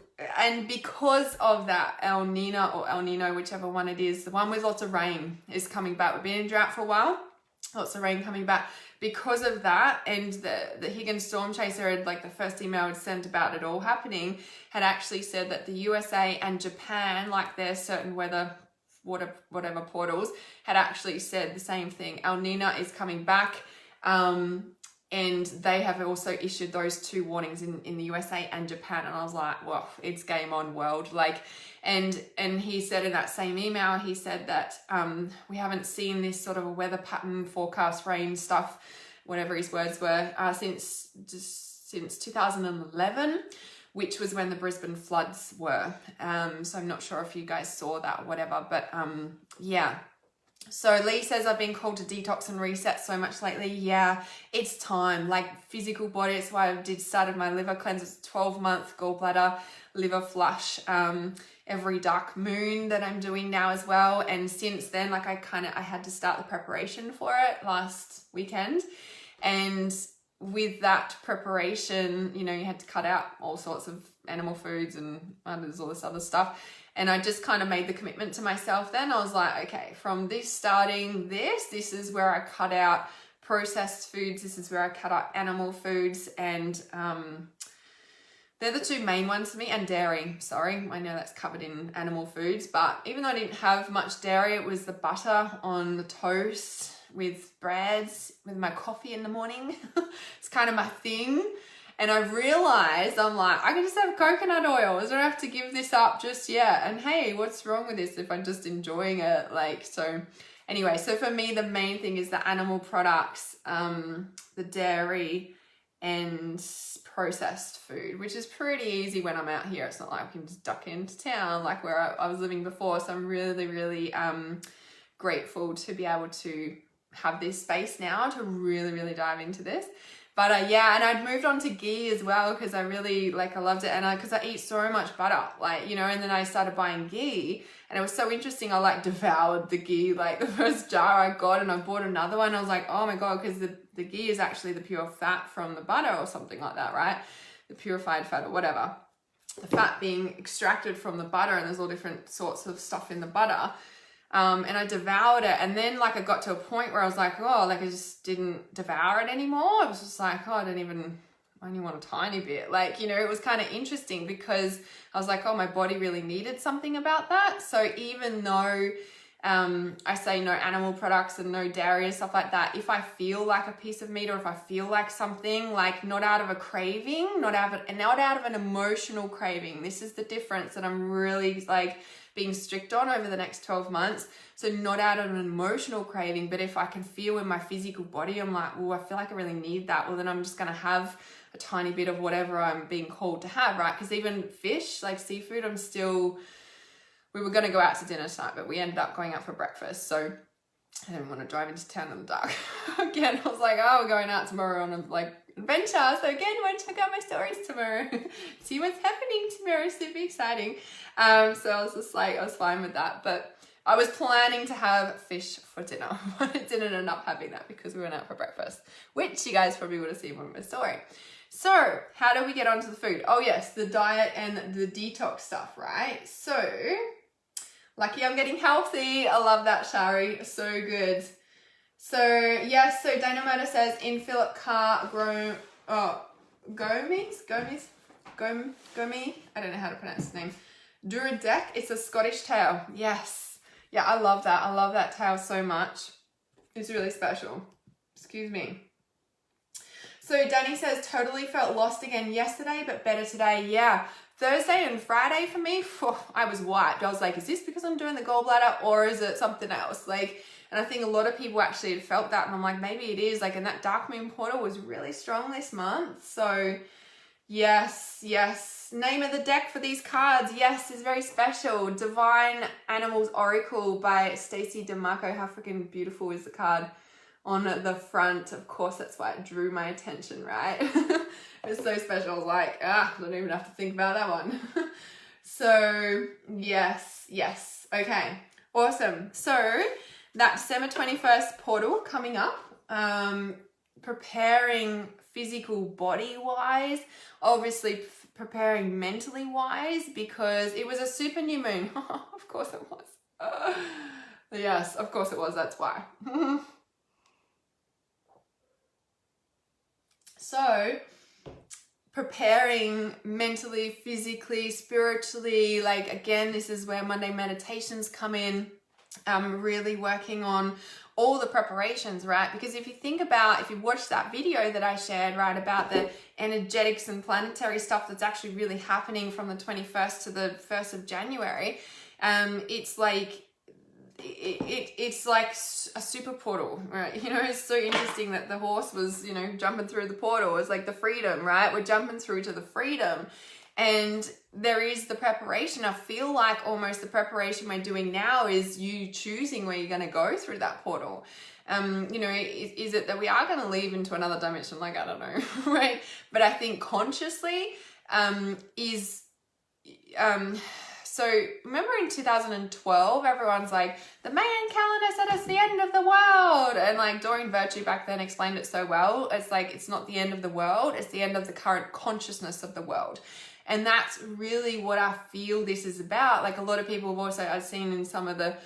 because of that, El Nino or El Nino, whichever one it is, the one with lots of rain is coming back. We've been in drought for a while, lots of rain coming back. Because of that, and the Higgins storm chaser had, like, the first email I'd sent about it all happening, had actually said that the USA and Japan, like their certain weather, whatever portals, had actually said the same thing. El Nino is coming back. And they have also issued those 2 warnings in the USA and Japan. And I was like, well, it's game on, world. Like, and he said in that same email, he said that we haven't seen this sort of a weather pattern, forecast, rain stuff, whatever his words were, since 2011, which was when the Brisbane floods were. So I'm not sure if you guys saw that or whatever, but yeah. So Lee says, I've been called to detox and reset so much lately. Yeah, it's time. Like, physical body. It's why I started my liver cleanse. It's 12-month gallbladder liver flush every dark moon that I'm doing now as well. And since then, like, I had to start the preparation for it last weekend. And with that preparation, you know, you had to cut out all sorts of animal foods and there's all this other stuff. And I just kind of made the commitment to myself then. I was like, okay, from this is where I cut out processed foods. This is where I cut out animal foods. And they're the 2 main ones for me. And dairy, sorry. I know that's covered in animal foods. But even though I didn't have much dairy, it was the butter on the toast with breads, with my coffee in the morning. It's kind of my thing. And I realized, I'm like, I can just have coconut oil. I don't have to give this up just yet. And hey, what's wrong with this if I'm just enjoying it? Like, so anyway, so for me, the main thing is the animal products, the dairy and processed food, which is pretty easy when I'm out here. It's not like I can just duck into town like where I was living before. So I'm really, really grateful to be able to have this space now to really, really dive into this. But yeah, and I'd moved on to ghee as well because I really, like, I loved it. And because I eat so much butter, like, you know, and then I started buying ghee and it was so interesting. I like devoured the ghee, like the first jar I got, and I bought another one. I was like, oh my God, because the ghee is actually the pure fat from the butter or something like that, right? The purified fat or whatever. The fat being extracted from the butter, and there's all different sorts of stuff in the butter. And I devoured it. And then, like, I got to a point where I was like, oh, like, I just didn't devour it anymore. I was just like, oh, I only want a tiny bit. Like, you know, it was kind of interesting because I was like, oh, my body really needed something about that. So even though I say no animal products and no dairy and stuff like that, if I feel like a piece of meat or if I feel like something, like, not out of a craving, not out of an emotional craving. This is the difference that I'm really, like, being strict on over the next 12 months. So not out of an emotional craving, but if I can feel in my physical body, I'm like, well, I feel like I really need that. Well, then I'm just going to have a tiny bit of whatever I'm being called to have, right? Because even fish, like seafood, we were going to go out to dinner tonight, but we ended up going out for breakfast. So I didn't want to drive into town in the dark. Again, I was like, oh, we're going out tomorrow on a, like, adventure. So again, want to check out my stories tomorrow. See what's happening tomorrow. Super exciting. So I was just like, I was fine with that. But I was planning to have fish for dinner. But I didn't end up having that because we went out for breakfast, which you guys probably would have seen from my story. So how do we get onto the food? Oh yes, the diet and the detox stuff, right? So lucky I'm getting healthy. I love that, Shari. So good. So yes, so Dynamota says in Philip Carr Gomi. I don't know how to pronounce his name. Duradek. It's a Scottish tail. Yes. Yeah, I love that. I love that tail so much. It's really special. Excuse me. So Danny says totally felt lost again yesterday, but better today. Yeah. Thursday and Friday for me, I was wiped. I was like, is this because I'm doing the gallbladder or is it something else? Like, and I think a lot of people actually had felt that, and I'm like, maybe it is. Like, and that dark moon portal was really strong this month. So yes. Name of the deck for these cards, yes, is very special. Divine Animals Oracle by Stacey DeMarco. How freaking beautiful is the card? on the front. Of course, that's why it drew my attention, right? It's so special. I was like, I don't even have to think about that one. So yes. Okay, awesome. So that December 21st portal coming up, preparing physical body wise, obviously preparing mentally wise, because it was a super new moon. Of course it was. Yes, of course it was. That's why. So preparing mentally, physically, spiritually, like again, this is where Monday meditations come in. Really working on all the preparations, right? Because if you think about, if you watch that video that I shared, right, about the energetics and planetary stuff that's actually really happening from the 21st to the 1st of January, it's like, it's like a super portal, right? You know, it's so interesting that the horse was, you know, jumping through the portal. It's like the freedom, right? We're jumping through to the freedom. And there is the preparation. I feel like almost the preparation we're doing now is you choosing where you're going to go through that portal. You know, is it that we are going to leave into another dimension? Like, I don't know, right? But I think consciously so remember in 2012, everyone's like, the Mayan calendar said it's the end of the world. And like Doreen Virtue back then explained it so well. It's like, it's not the end of the world. It's the end of the current consciousness of the world. And that's really what I feel this is about. Like a lot of people have also, I've seen in some of the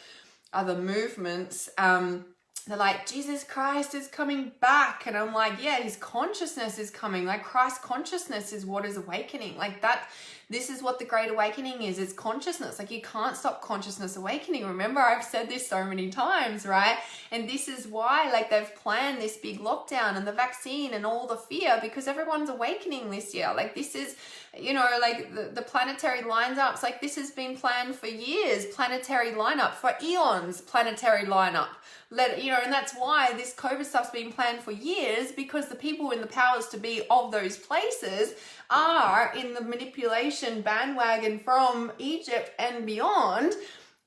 other movements, they're like, Jesus Christ is coming back. And I'm like, yeah, his consciousness is coming. Like Christ consciousness is what is awakening. Like that, this is what the Great Awakening is. It's consciousness. Like you can't stop consciousness awakening. Remember, I've said this so many times, right? And this is why like they've planned this big lockdown and the vaccine and all the fear, because everyone's awakening this year. Like this is, you know, like the planetary lineups, like this has been planned for years. Planetary lineup for eons, planetary lineup. And that's why this COVID stuff's been planned for years, because the people in the powers to be of those places are in the manipulation bandwagon from Egypt and beyond.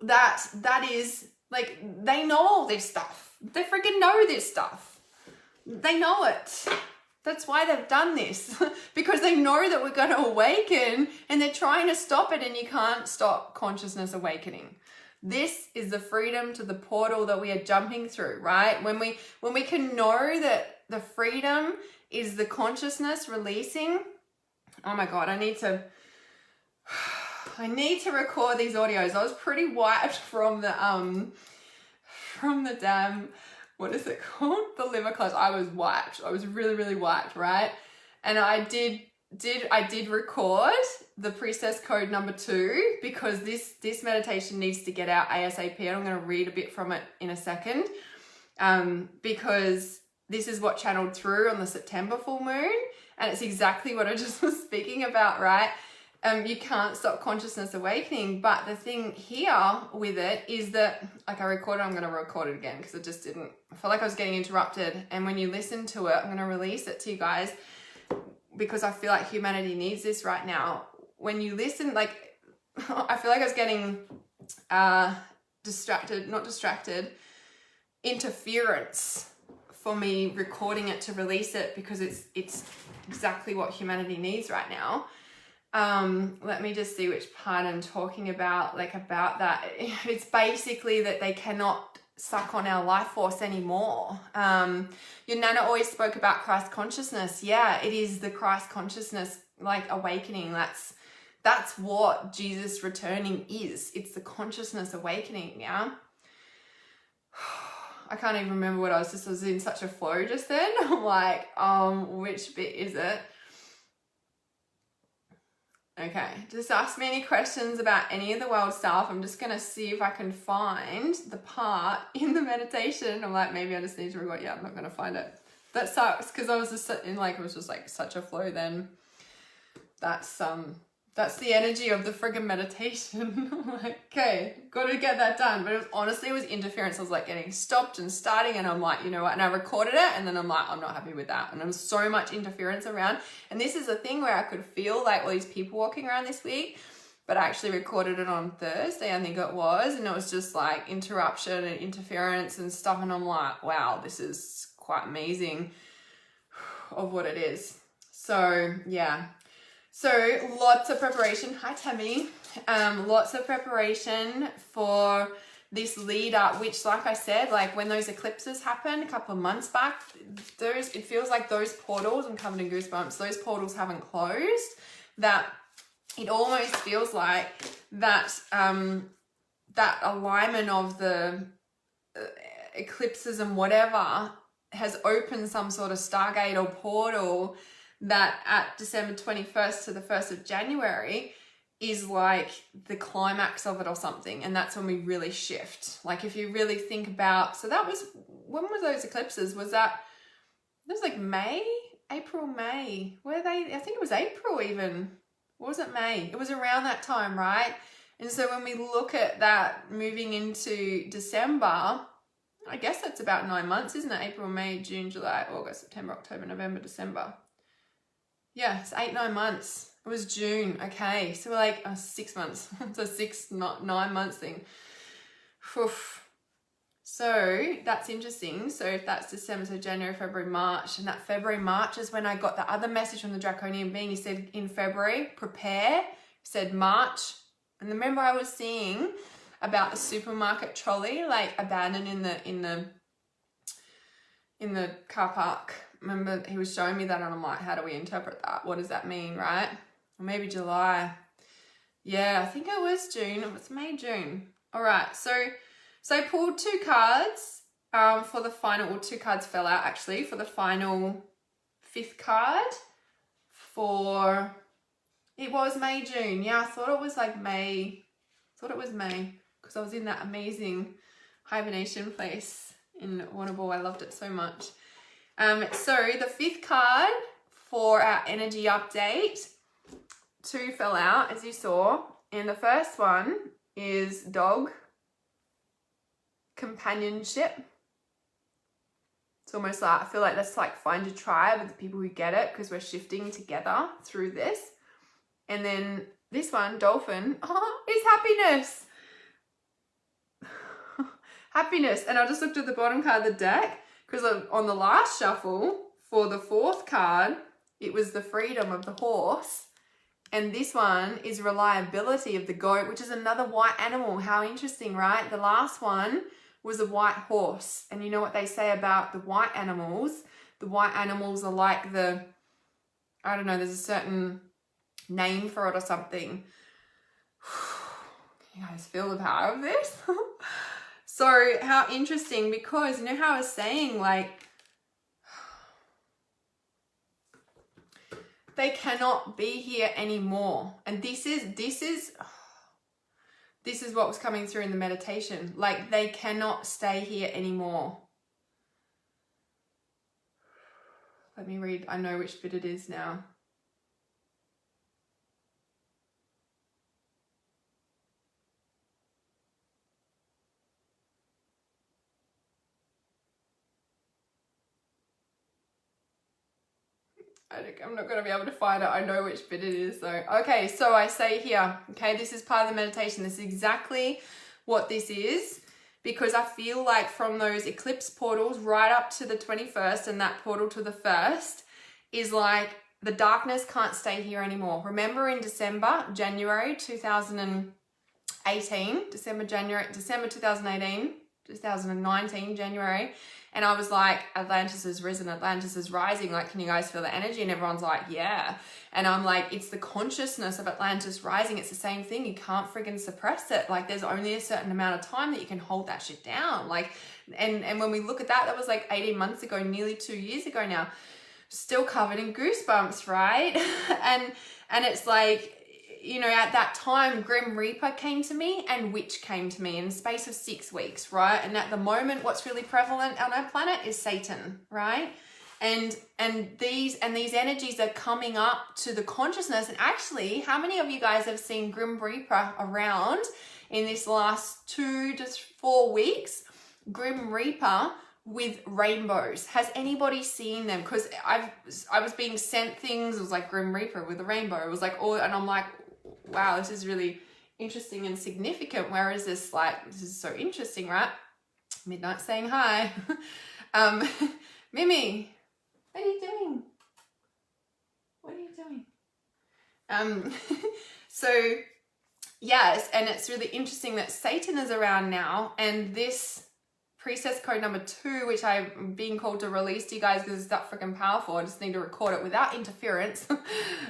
That is like, they know all this stuff. They freaking know this stuff. They know it. That's why they've done this, because they know that we're going to awaken and they're trying to stop it, and you can't stop consciousness awakening. This is the freedom to the portal that we are jumping through, right? When we can know that the freedom is the consciousness releasing. Oh my God, I need to record these audios. I was pretty wiped from the damn, what is it called? The liver class. I was wiped. I was really, really wiped, right? And I did record the priestess code number 2, because this meditation needs to get out ASAP. And I'm going to read a bit from it in a second, because this is what channeled through on the September full moon, and it's exactly what I just was speaking about, right? You can't stop consciousness awakening. But the thing here with it is that, like I recorded, I'm going to record it again because I felt like I was getting interrupted. And when you listen to it, I'm going to release it to you guys, because I feel like humanity needs this right now. When you listen, like, I feel like I was getting interference for me recording it to release it, because it's exactly what humanity needs right now. Let me just see which part I'm talking about, like about that. It's basically that they cannot suck on our life force anymore. Your Nana always spoke about Christ consciousness. Yeah, it is the Christ consciousness, like awakening. That's what Jesus returning is. It's the consciousness awakening, yeah? I can't even remember what I was in such a flow just then. I'm like, which bit is it? Okay, just ask me any questions about any of the world stuff. I'm just going to see if I can find the part in the meditation. I'm like, maybe I just need to record. Yeah, I'm not going to find it. That sucks, because I was just in like, it was just like such a flow then. That's the energy of the friggin' meditation. Like, okay, got to get that done. But it was interference. I was like getting stopped and starting, and I'm like, you know what? And I recorded it, and then I'm like, I'm not happy with that. And there was so much interference around. And this is a thing where I could feel like all these people walking around this week. but I actually recorded it on Thursday, I think it was, and it was just like interruption and interference and stuff, and I'm like, wow, this is quite amazing of what it is. So yeah, so lots of preparation. Hi Tammy. Lots of preparation for this lead up, which, like I said, like when those eclipses happened a couple of months back, it feels like those portals, I'm covered in goosebumps, those portals haven't closed, that it almost feels like that that alignment of the eclipses and whatever has opened some sort of stargate or portal that at December 21st to the 1st of January is like the climax of it or something. And that's when we really shift. Like if you really think about, so that was, when was those eclipses? Was that, it was like May, April, May. Were they, I think it was April even. Or was it May? It was around that time, right? And so when we look at that moving into December, I guess that's about 9 months, isn't it? April, May, June, July, August, September, October, November, December. Yeah, it's 8-9 months. It was June. Okay, so we're like 6 months. It's a 6, not 9 months thing. Oof. So that's interesting. So if that's December, so January, February, March, and that February, March is when I got the other message from the Draconian being. He said in February, prepare. He said March. And remember I was seeing about the supermarket trolley, like abandoned in the car park. Remember he was showing me that, and I'm like, how do we interpret that? What does that mean, right? Or maybe July. Yeah, I think it was June. It was May, June. All right, so I pulled 2 cards for the final, or 2 cards fell out actually, for the final 5th card for, it was May, June. Yeah, I thought it was like May. I thought it was May because I was in that amazing hibernation place in Warrnambool. I loved it so much. So the 5th card for our energy update, 2 fell out as you saw, and the first one is dog, companionship. It's almost like, I feel like that's like find your tribe of the people who get it, because we're shifting together through this. And then this one, dolphin, is happiness. Happiness. And I just looked at the bottom card of the deck, because on the last shuffle for the 4th card, it was the freedom of the horse. And this one is reliability of the goat, which is another white animal. How interesting, right? The last one was a white horse. And you know what they say about the white animals? The white animals are like the, I don't know, there's a certain name for it or something. Can you guys feel the power of this? So how interesting, because you know how I was saying, like, they cannot be here anymore. And this is what was coming through in the meditation. Like, they cannot stay here anymore. Let me read. I know which bit it is now. I'm not going to be able to find it. I know which bit it is though. Okay, so I say here, okay, this is part of the meditation. This is exactly what this is, because I feel like from those eclipse portals right up to the 21st and that portal to the 1st is like the darkness can't stay here anymore. Remember in January 2018, December 2018, 2019, January, and I was like, Atlantis has risen, Atlantis is rising. Like, can you guys feel the energy? And everyone's like, yeah. And I'm like, it's the consciousness of Atlantis rising. It's the same thing. You can't friggin' suppress it. Like, there's only a certain amount of time that you can hold that shit down. Like, and when we look at that, that was like 18 months ago, nearly 2 years ago now. Still covered in goosebumps, right? and it's like, you know, at that time, Grim Reaper came to me and Witch came to me in the space of 6 weeks, right? And at the moment, what's really prevalent on our planet is Satan, right? And these energies are coming up to the consciousness. And actually, how many of you guys have seen Grim Reaper around in this last 2 to 4 weeks? Grim Reaper with rainbows. Has anybody seen them? Because I was being sent things. It was like Grim Reaper with a rainbow. It was like all, and I'm like, wow, this is really interesting and significant. Where is this, like, this is so interesting, right? Midnight saying hi. Mimi, what are you doing? What are you doing? So yes, and it's really interesting that Satan is around now, and this priestess code number 2, which I'm being called to release to you guys because it's that freaking powerful. I just need to record it without interference.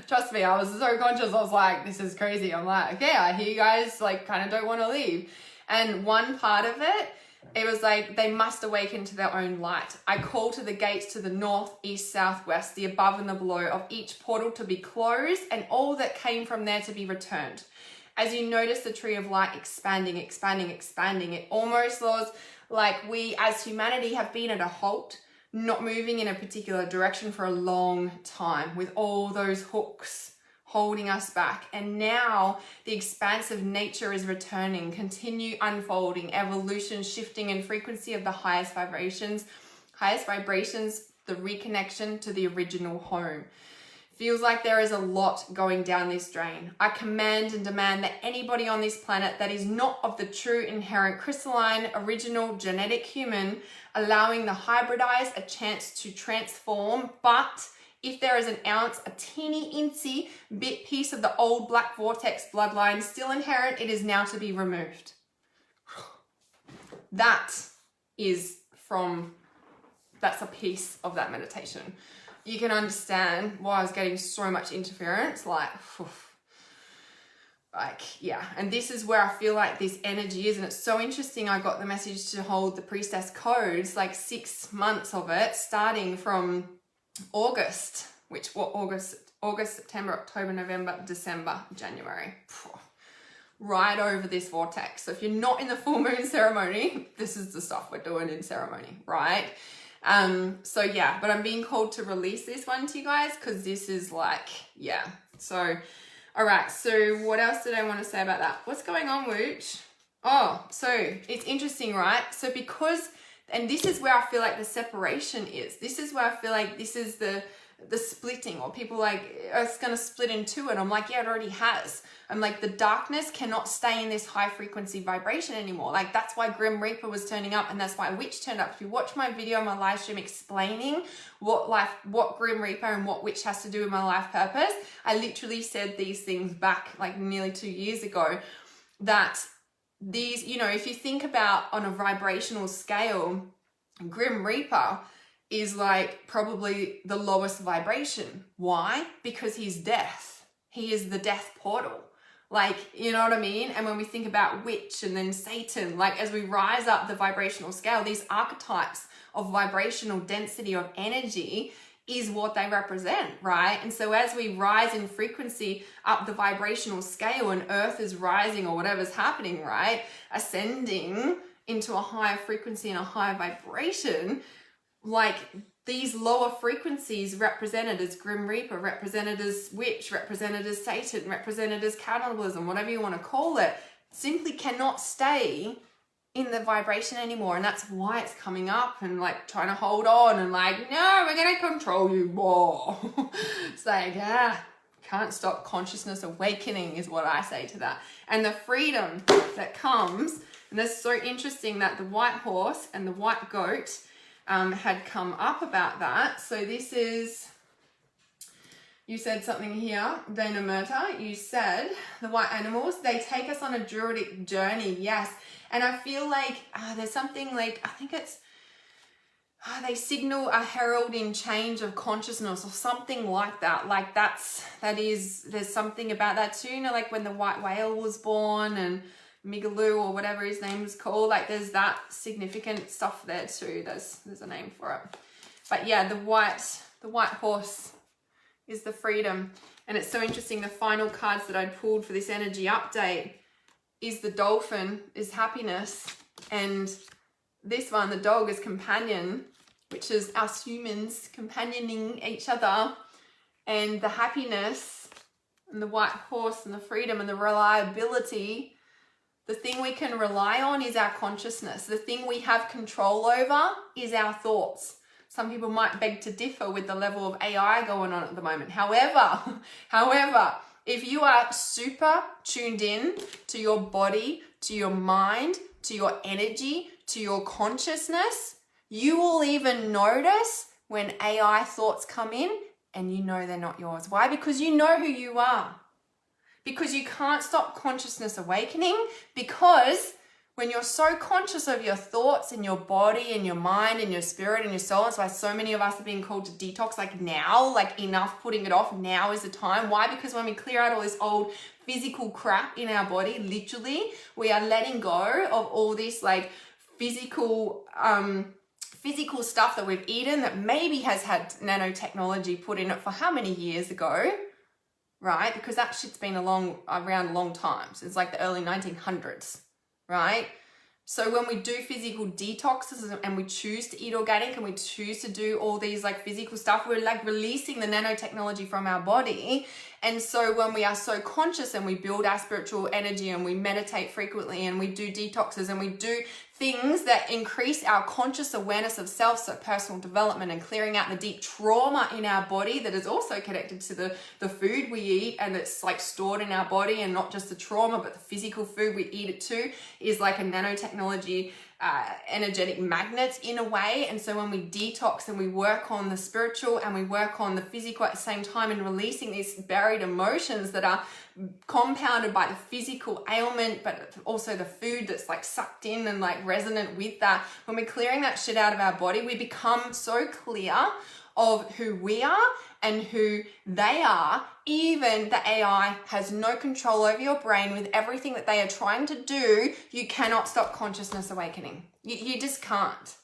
Trust me, I was so conscious. I was like, this is crazy. I'm like, okay, I hear you guys like kind of don't want to leave. And one part of it was like, they must awaken to their own light. I call to the gates to the north, east, south, west, the above and the below of each portal to be closed, and all that came from there to be returned. As you notice the tree of light expanding, expanding, expanding, it almost was like we as humanity have been at a halt, not moving in a particular direction for a long time, with all those hooks holding us back. And now the expansive nature is returning, continue unfolding, evolution, shifting in frequency of the highest vibrations, the reconnection to the original home. Feels like there is a lot going down this drain. I command and demand that anybody on this planet that is not of the true inherent crystalline original genetic human, allowing the hybridized a chance to transform, but if there is an ounce, a teeny incy bit piece of the old black vortex bloodline still inherent, it is now to be removed. That's a piece of that meditation. You can understand why I was getting so much interference, yeah. And this is where I feel like this energy is, and it's so interesting. I got the message to hold the priestess codes, like 6 months of it, starting from August, August, September, October, November, December, January, right over this vortex. So if you're not in the full moon ceremony, this is the stuff we're doing in ceremony, right? So yeah, but I'm being called to release this one to you guys because this is like, yeah. So, all right. So what else did I want to say about that? What's going on, Wooch? Oh, so it's interesting, right? So because, and this is where I feel like the separation is. This is where I feel like this is the splitting, or people like, oh, it's going to split in two. And I'm like, yeah, it already has. I'm like, the darkness cannot stay in this high frequency vibration anymore. Like, that's why Grim Reaper was turning up, and that's why Witch turned up. If you watch my video on my live stream explaining what Grim Reaper and what Witch has to do with my life purpose, I literally said these things back like nearly 2 years ago, that these, you know, if you think about on a vibrational scale, Grim Reaper is like probably the lowest vibration. Why? Because he's death. He is the death portal. Like, you know what I mean? And when we think about Witch and then Satan, like as we rise up the vibrational scale, these archetypes of vibrational density of energy is what they represent, right? And so as we rise in frequency up the vibrational scale, and Earth is rising or whatever's happening, right? Ascending into a higher frequency and a higher vibration, like these lower frequencies represented as Grim Reaper, represented as Witch, represented as Satan, represented as cannibalism, whatever you want to call it, simply cannot stay in the vibration anymore. And that's why it's coming up and like trying to hold on and like, no, we're going to control you more. It's like, can't stop consciousness awakening is what I say to that. And the freedom that comes, and it's so interesting that the white horse and the white goat had come up about that. So this is, you said something here, Dana Murta, you said the white animals, they take us on a druidic journey. Yes. And I feel like there's something like, I think it's, they signal a heralding change of consciousness or something like that. Like there's something about that too. You know, like when the white whale was born and Migaloo or whatever his name was called, like there's that significant stuff there too. There's a name for it. But yeah, the white horse is the freedom. And it's so interesting, the final cards that I pulled for this energy update is the dolphin, is happiness, and this one, the dog, is companion, which is us humans companioning each other, and the happiness and the white horse and the freedom and the reliability. The thing we can rely on is our consciousness. The thing we have control over is our thoughts. Some people might beg to differ with the level of AI going on at the moment. However, If you are super tuned in to your body, to your mind, to your energy, to your consciousness, you will even notice when AI thoughts come in and you know they're not yours. Why? Because you know who you are. Because you can't stop consciousness awakening, because when you're so conscious of your thoughts and your body and your mind and your spirit and your soul, that's why so many of us are being called to detox, like now, like enough putting it off, now is the time. Why? Because when we clear out all this old physical crap in our body, literally, we are letting go of all this like physical stuff that we've eaten that maybe has had nanotechnology put in it for how many years ago, right? Because that shit's been around a long time. So it's like the early 1900s. Right? So when we do physical detoxes and we choose to eat organic and we choose to do all these like physical stuff, we're like releasing the nanotechnology from our body. And so when we are so conscious and we build our spiritual energy and we meditate frequently and we do detoxes and we do things that increase our conscious awareness of self, so personal development and clearing out the deep trauma in our body that is also connected to the food we eat, and it's like stored in our body, and not just the trauma but the physical food we eat it too is like a nanotechnology energetic magnet in a way. And so when we detox and we work on the spiritual and we work on the physical at the same time and releasing these buried emotions that are compounded by the physical ailment, but also the food that's like sucked in and like resonant with that, when we're clearing that shit out of our body, we become so clear of who we are and who they are. Even the AI has no control over your brain with everything that they are trying to do. You cannot stop consciousness awakening. You just can't,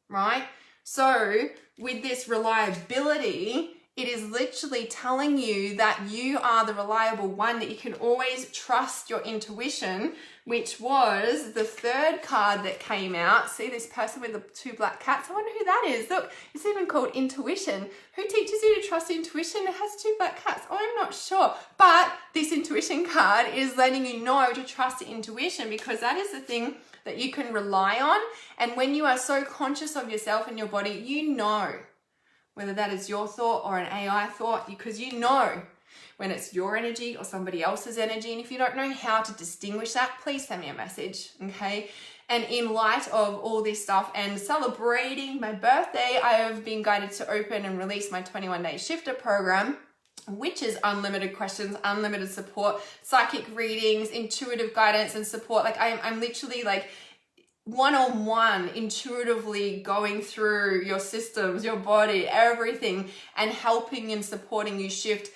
right? So with this reliability, it is literally telling you that you are the reliable one, that you can always trust your intuition, which was the third card that came out. See this person with the two black cats? I wonder who that is. Look, it's even called intuition. Who teaches you to trust intuition? It has two black cats. Oh, I'm not sure. But this intuition card is letting you know to trust the intuition, because that is the thing that you can rely on. And when you are so conscious of yourself and your body, you know whether that is your thought or an AI thought, because you know when it's your energy or somebody else's energy. And if you don't know how to distinguish that, please send me a message, okay? And in light of all this stuff and celebrating my birthday, I have been guided to open and release my 21-day shifter program, which is unlimited questions, unlimited support, psychic readings, intuitive guidance and support. Like I'm literally like one-on-one intuitively going through your systems, your body, everything, and helping and supporting you shift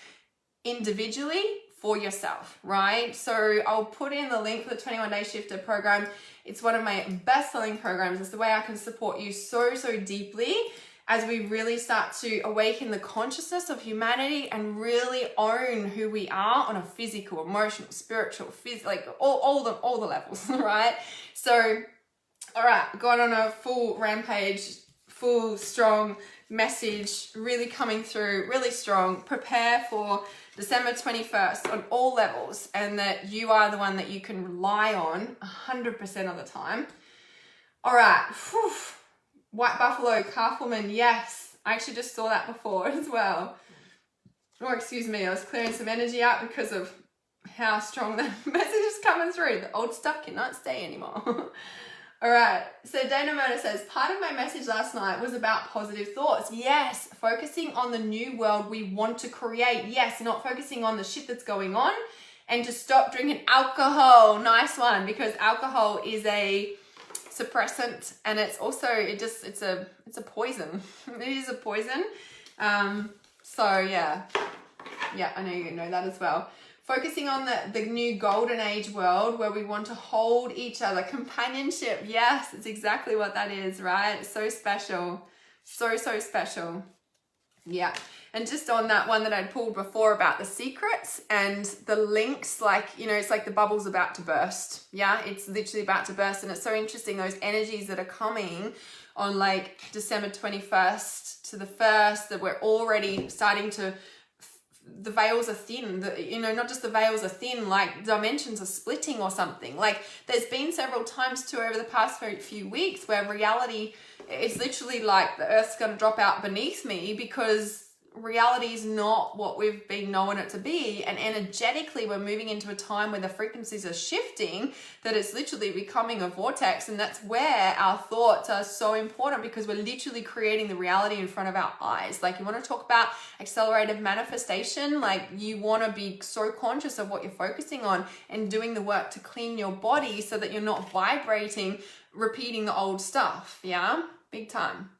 individually for yourself, right? So I'll put in the link for the 21-day shifter program. It's one of my best-selling programs. It's the way I can support you so deeply as we really start to awaken the consciousness of humanity and really own who we are on a physical, emotional, spiritual, like all the levels, right? So all right, got on a full rampage, full strong message, really coming through, really strong. Prepare for December 21st on all levels, and that you are the one that you can rely on 100% of the time. All right, whew. White Buffalo, calf woman, yes. I actually just saw that before as well. Or excuse me, I was clearing some energy out because of how strong that message is coming through. The old stuff cannot stay anymore. All right, so Dana Murder says, part of my message last night was about positive thoughts. Yes, focusing on the new world we want to create. Yes, not focusing on the shit that's going on, and to stop drinking alcohol. Nice one, because alcohol is a suppressant, and it's also, it's a poison. It is a poison. So yeah, I know you know that as well. Focusing on the new golden age world where we want to hold each other. Companionship. Yes, it's exactly what that is, right? So special. So special. Yeah. And just on that one that I'd pulled before about the secrets and the links, like, you know, it's like the bubble's about to burst. Yeah, it's literally about to burst. And it's so interesting, those energies that are coming on like December 21st to the 1st, that we're already starting to, the veils are thin, not just the veils are thin, like dimensions are splitting or something. Like there's been several times too over the past few weeks where reality, it's literally like the earth's going to drop out beneath me, because reality is not what we've been knowing it to be, and energetically we're moving into a time where the frequencies are shifting, that it's literally becoming a vortex. And that's where our thoughts are so important, because we're literally creating the reality in front of our eyes. Like, you want to talk about accelerated manifestation, like you want to be so conscious of what you're focusing on and doing the work to clean your body so that you're not vibrating, repeating the old stuff. Yeah, big time.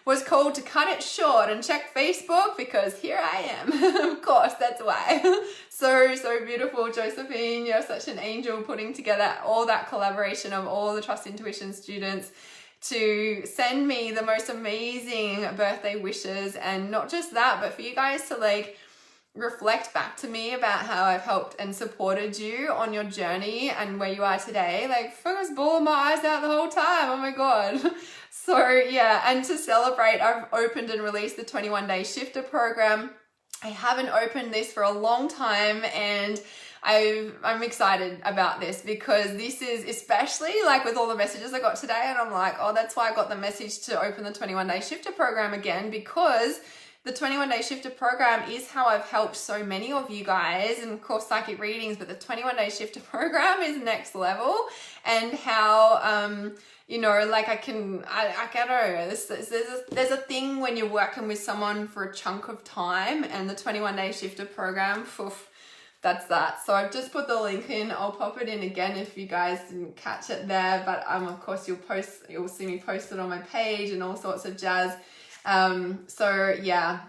Was called to cut it short and check Facebook because here I am. Of course, that's why. So beautiful, Josephine. You're such an angel, putting together all that collaboration of all the Trust Intuition students to send me the most amazing birthday wishes. And not just that, but for you guys to like reflect back to me about how I've helped and supported you on your journey and where you are today. Like, I was bawling my eyes out the whole time. Oh my God. So yeah, and to celebrate, I've opened and released the 21-day shifter program. I haven't opened this for a long time, and I'm excited about this, because this is, especially like with all the messages I got today, and I'm like, oh, that's why I got the message to open the 21-day shifter program again, because the 21-day shifter program is how I've helped so many of you guys, and of course psychic readings, but the 21-day shifter program is next level. And how you know, like I don't know, there's a thing when you're working with someone for a chunk of time, and the 21-day shifter program, that's that. So I've just put the link in. I'll pop it in again if you guys didn't catch it there, but of course you'll see me post it on my page and all sorts of jazz. So yeah,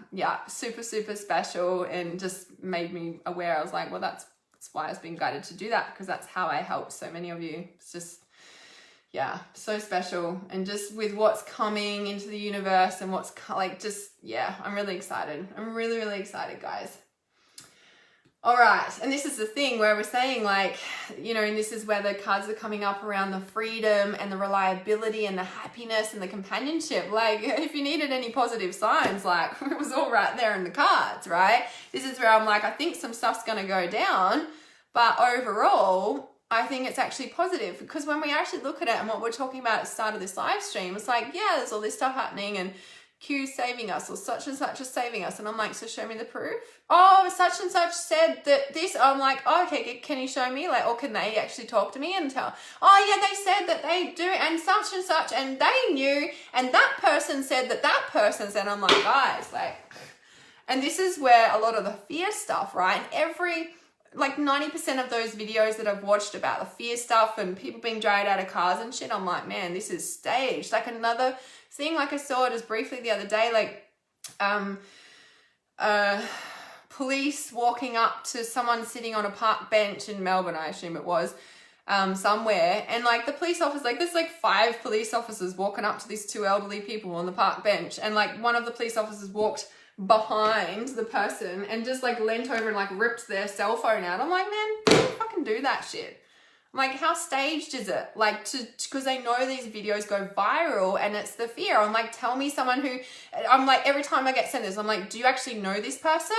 super special, and just made me aware. I was like, well, that's why I was being guided to do that, because that's how I help so many of you. It's just, yeah, so special. And just with what's coming into the universe and what's like, just, yeah, I'm really excited. I'm really excited, guys. All right, and this is the thing where we're saying, like, you know, and this is where the cards are coming up around the freedom and the reliability and the happiness and the companionship. Like, if you needed any positive signs, like, it was all right there in the cards, right? This is where I'm like, I think some stuff's going to go down, but overall, I think it's actually positive, because when we actually look at it and what we're talking about at the start of this live stream, it's like, yeah, there's all this stuff happening, and Q's saving us, or such and such is saving us. And I'm like, so show me the proof. Oh, such and such said that this. I'm like, oh, okay, can you show me? Like, or can they actually talk to me and tell? Oh yeah, they said that they do, and such, and they knew, and that person said that person said. I'm like, guys, like, and this is where a lot of the fear stuff, right? Like 90% of those videos that I've watched about the fear stuff and people being dragged out of cars and shit, I'm like, man, this is staged. Like, another thing, like I saw it just briefly the other day, like police walking up to someone sitting on a park bench in Melbourne, I assume it was, somewhere, and like the police officer, like there's like 5 police officers walking up to these 2 elderly people on the park bench, and like one of the police officers walked behind the person and just like leant over and like ripped their cell phone out. I'm like, man, don't fucking do that shit. I'm like, how staged is it? Like, because they know these videos go viral, and it's the fear. I'm like, tell me someone who, I'm like, every time I get sent this, I'm like, do you actually know this person?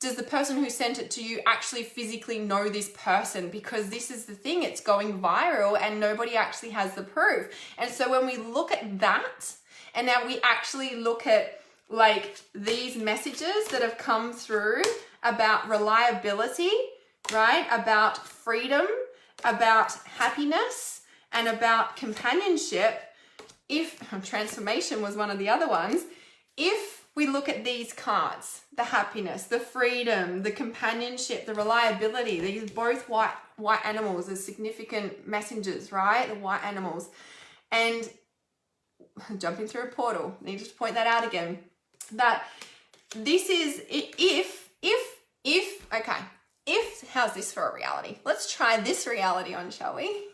Does the person who sent it to you actually physically know this person? Because this is the thing, it's going viral and nobody actually has the proof. And so when we look at that, and now we actually look at like these messages that have come through about reliability, right? About freedom, about happiness, and about companionship. If transformation was one of the other ones, if we look at these cards, the happiness, the freedom, the companionship, the reliability, these both white animals as significant messengers, right? The white animals. And jumping through a portal, need to point that out again, that this is, how's this for a reality? Let's try this reality on, shall we?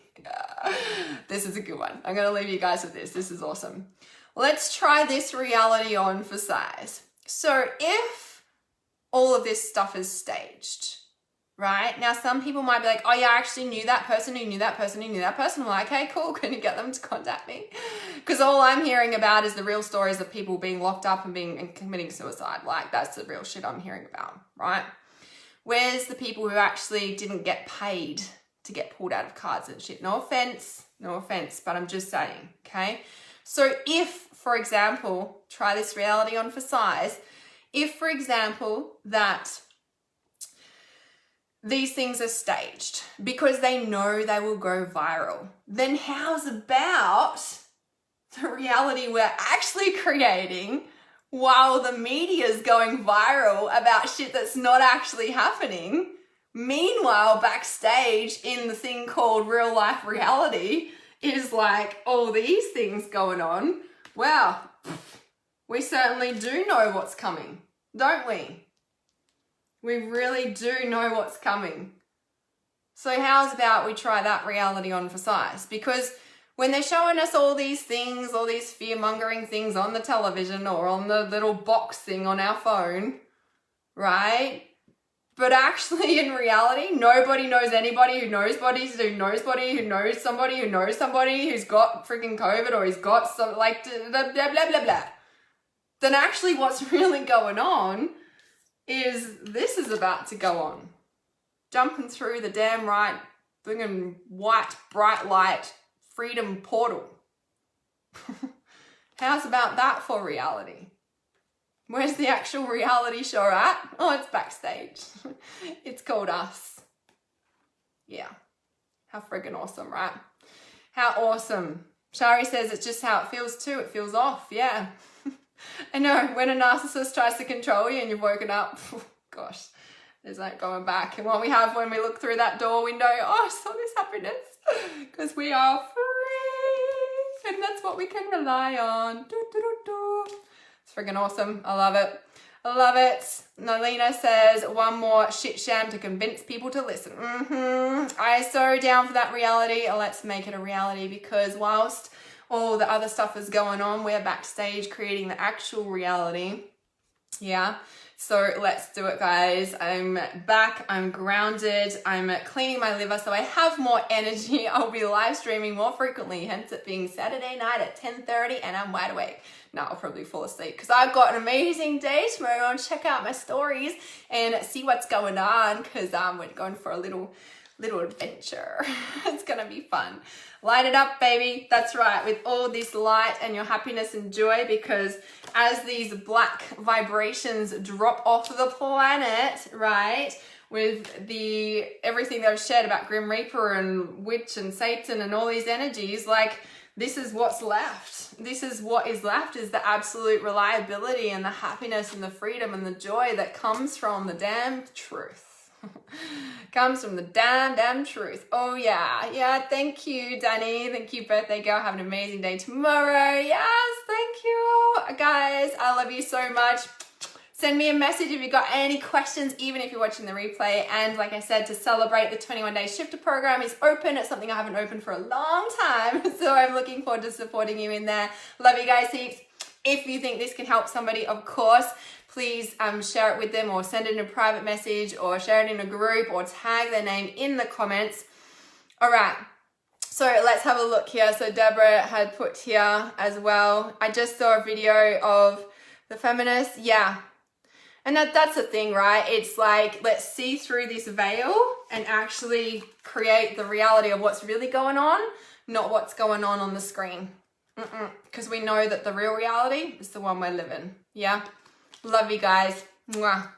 This is a good one. I'm going to leave you guys with this. This is awesome. Let's try this reality on for size. So if all of this stuff is staged, right? Now, some people might be like, oh yeah, I actually knew that person who knew that person who knew that person. I'm like, okay, cool. Can you get them to contact me? Because all I'm hearing about is the real stories of people being locked up and committing suicide. Like, that's the real shit I'm hearing about, right? Where's the people who actually didn't get paid to get pulled out of cards and shit? No offense, but I'm just saying, okay? So if, for example, try this reality on for size, if, for example, that these things are staged because they know they will go viral, then how's about the reality we're actually creating while the media's going viral about shit that's not actually happening? Meanwhile, backstage in the thing called real life reality is like all these things going on. Wow, we certainly do know what's coming, don't we? We really do know what's coming. So how's about we try that reality on for size? Because when they're showing us all these things, all these fear-mongering things on the television or on the little box thing on our phone, right? But actually in reality, nobody knows anybody who knows bodies, who knows body, who knows somebody who's got freaking COVID or he's got some like blah, blah, blah, blah, blah. Then actually what's really going on is this is about to go on. Jumping through the damn right, bringing white, bright light, freedom portal. How's about that for reality? Where's the actual reality show at? Oh, it's backstage. It's called Us. Yeah. How friggin' awesome, right? How awesome. Shari says it's just how it feels too. It feels off. Yeah. I know. When a narcissist tries to control you and you've woken up, gosh, there's like going back. And what we have when we look through that door window, oh, so this happiness. Because we are free. And that's what we can rely on. Do, do, do, do. It's friggin' awesome. I love it. I love it. Nalina says, one more shit sham to convince people to listen. I'm so down for that reality. Let's make it a reality because whilst all the other stuff is going on, we're backstage creating the actual reality. Yeah. So let's do it, guys. I'm back. I'm grounded. I'm cleaning my liver so I have more energy. I'll be live streaming more frequently, hence it being Saturday night at 10:30 and I'm wide awake. Now I'll probably fall asleep because I've got an amazing day tomorrow. I'll check out my stories and see what's going on because we're going for a little adventure. It's gonna be fun. Light it up, baby. That's right, with all this light and your happiness and joy, because as these black vibrations drop off the planet, right, with the everything that I've shared about Grim Reaper and Witch and Satan and all these energies, like this is what's left. This is what is left, is the absolute reliability and the happiness and the freedom and the joy that comes from the damn truth. Comes from the damn truth. Oh yeah. Yeah, thank you, Danny. Thank you, birthday girl. Have an amazing day tomorrow. Yes, thank you. Guys, I love you so much. Send me a message if you've got any questions, even if you're watching the replay. And like I said, to celebrate, the 21-day shifter program is open. It's something I haven't opened for a long time. So I'm looking forward to supporting you in there. Love you guys heaps. If you think this can help somebody, of course, please share it with them or send it in a private message or share it in a group or tag their name in the comments. All right. So let's have a look here. So Deborah had put here as well. I just saw a video of the feminists. Yeah. And that's the thing, right? It's like, let's see through this veil and actually create the reality of what's really going on, not what's going on the screen. Because we know that the real reality is the one we're living. Yeah. Love you guys. Mwah.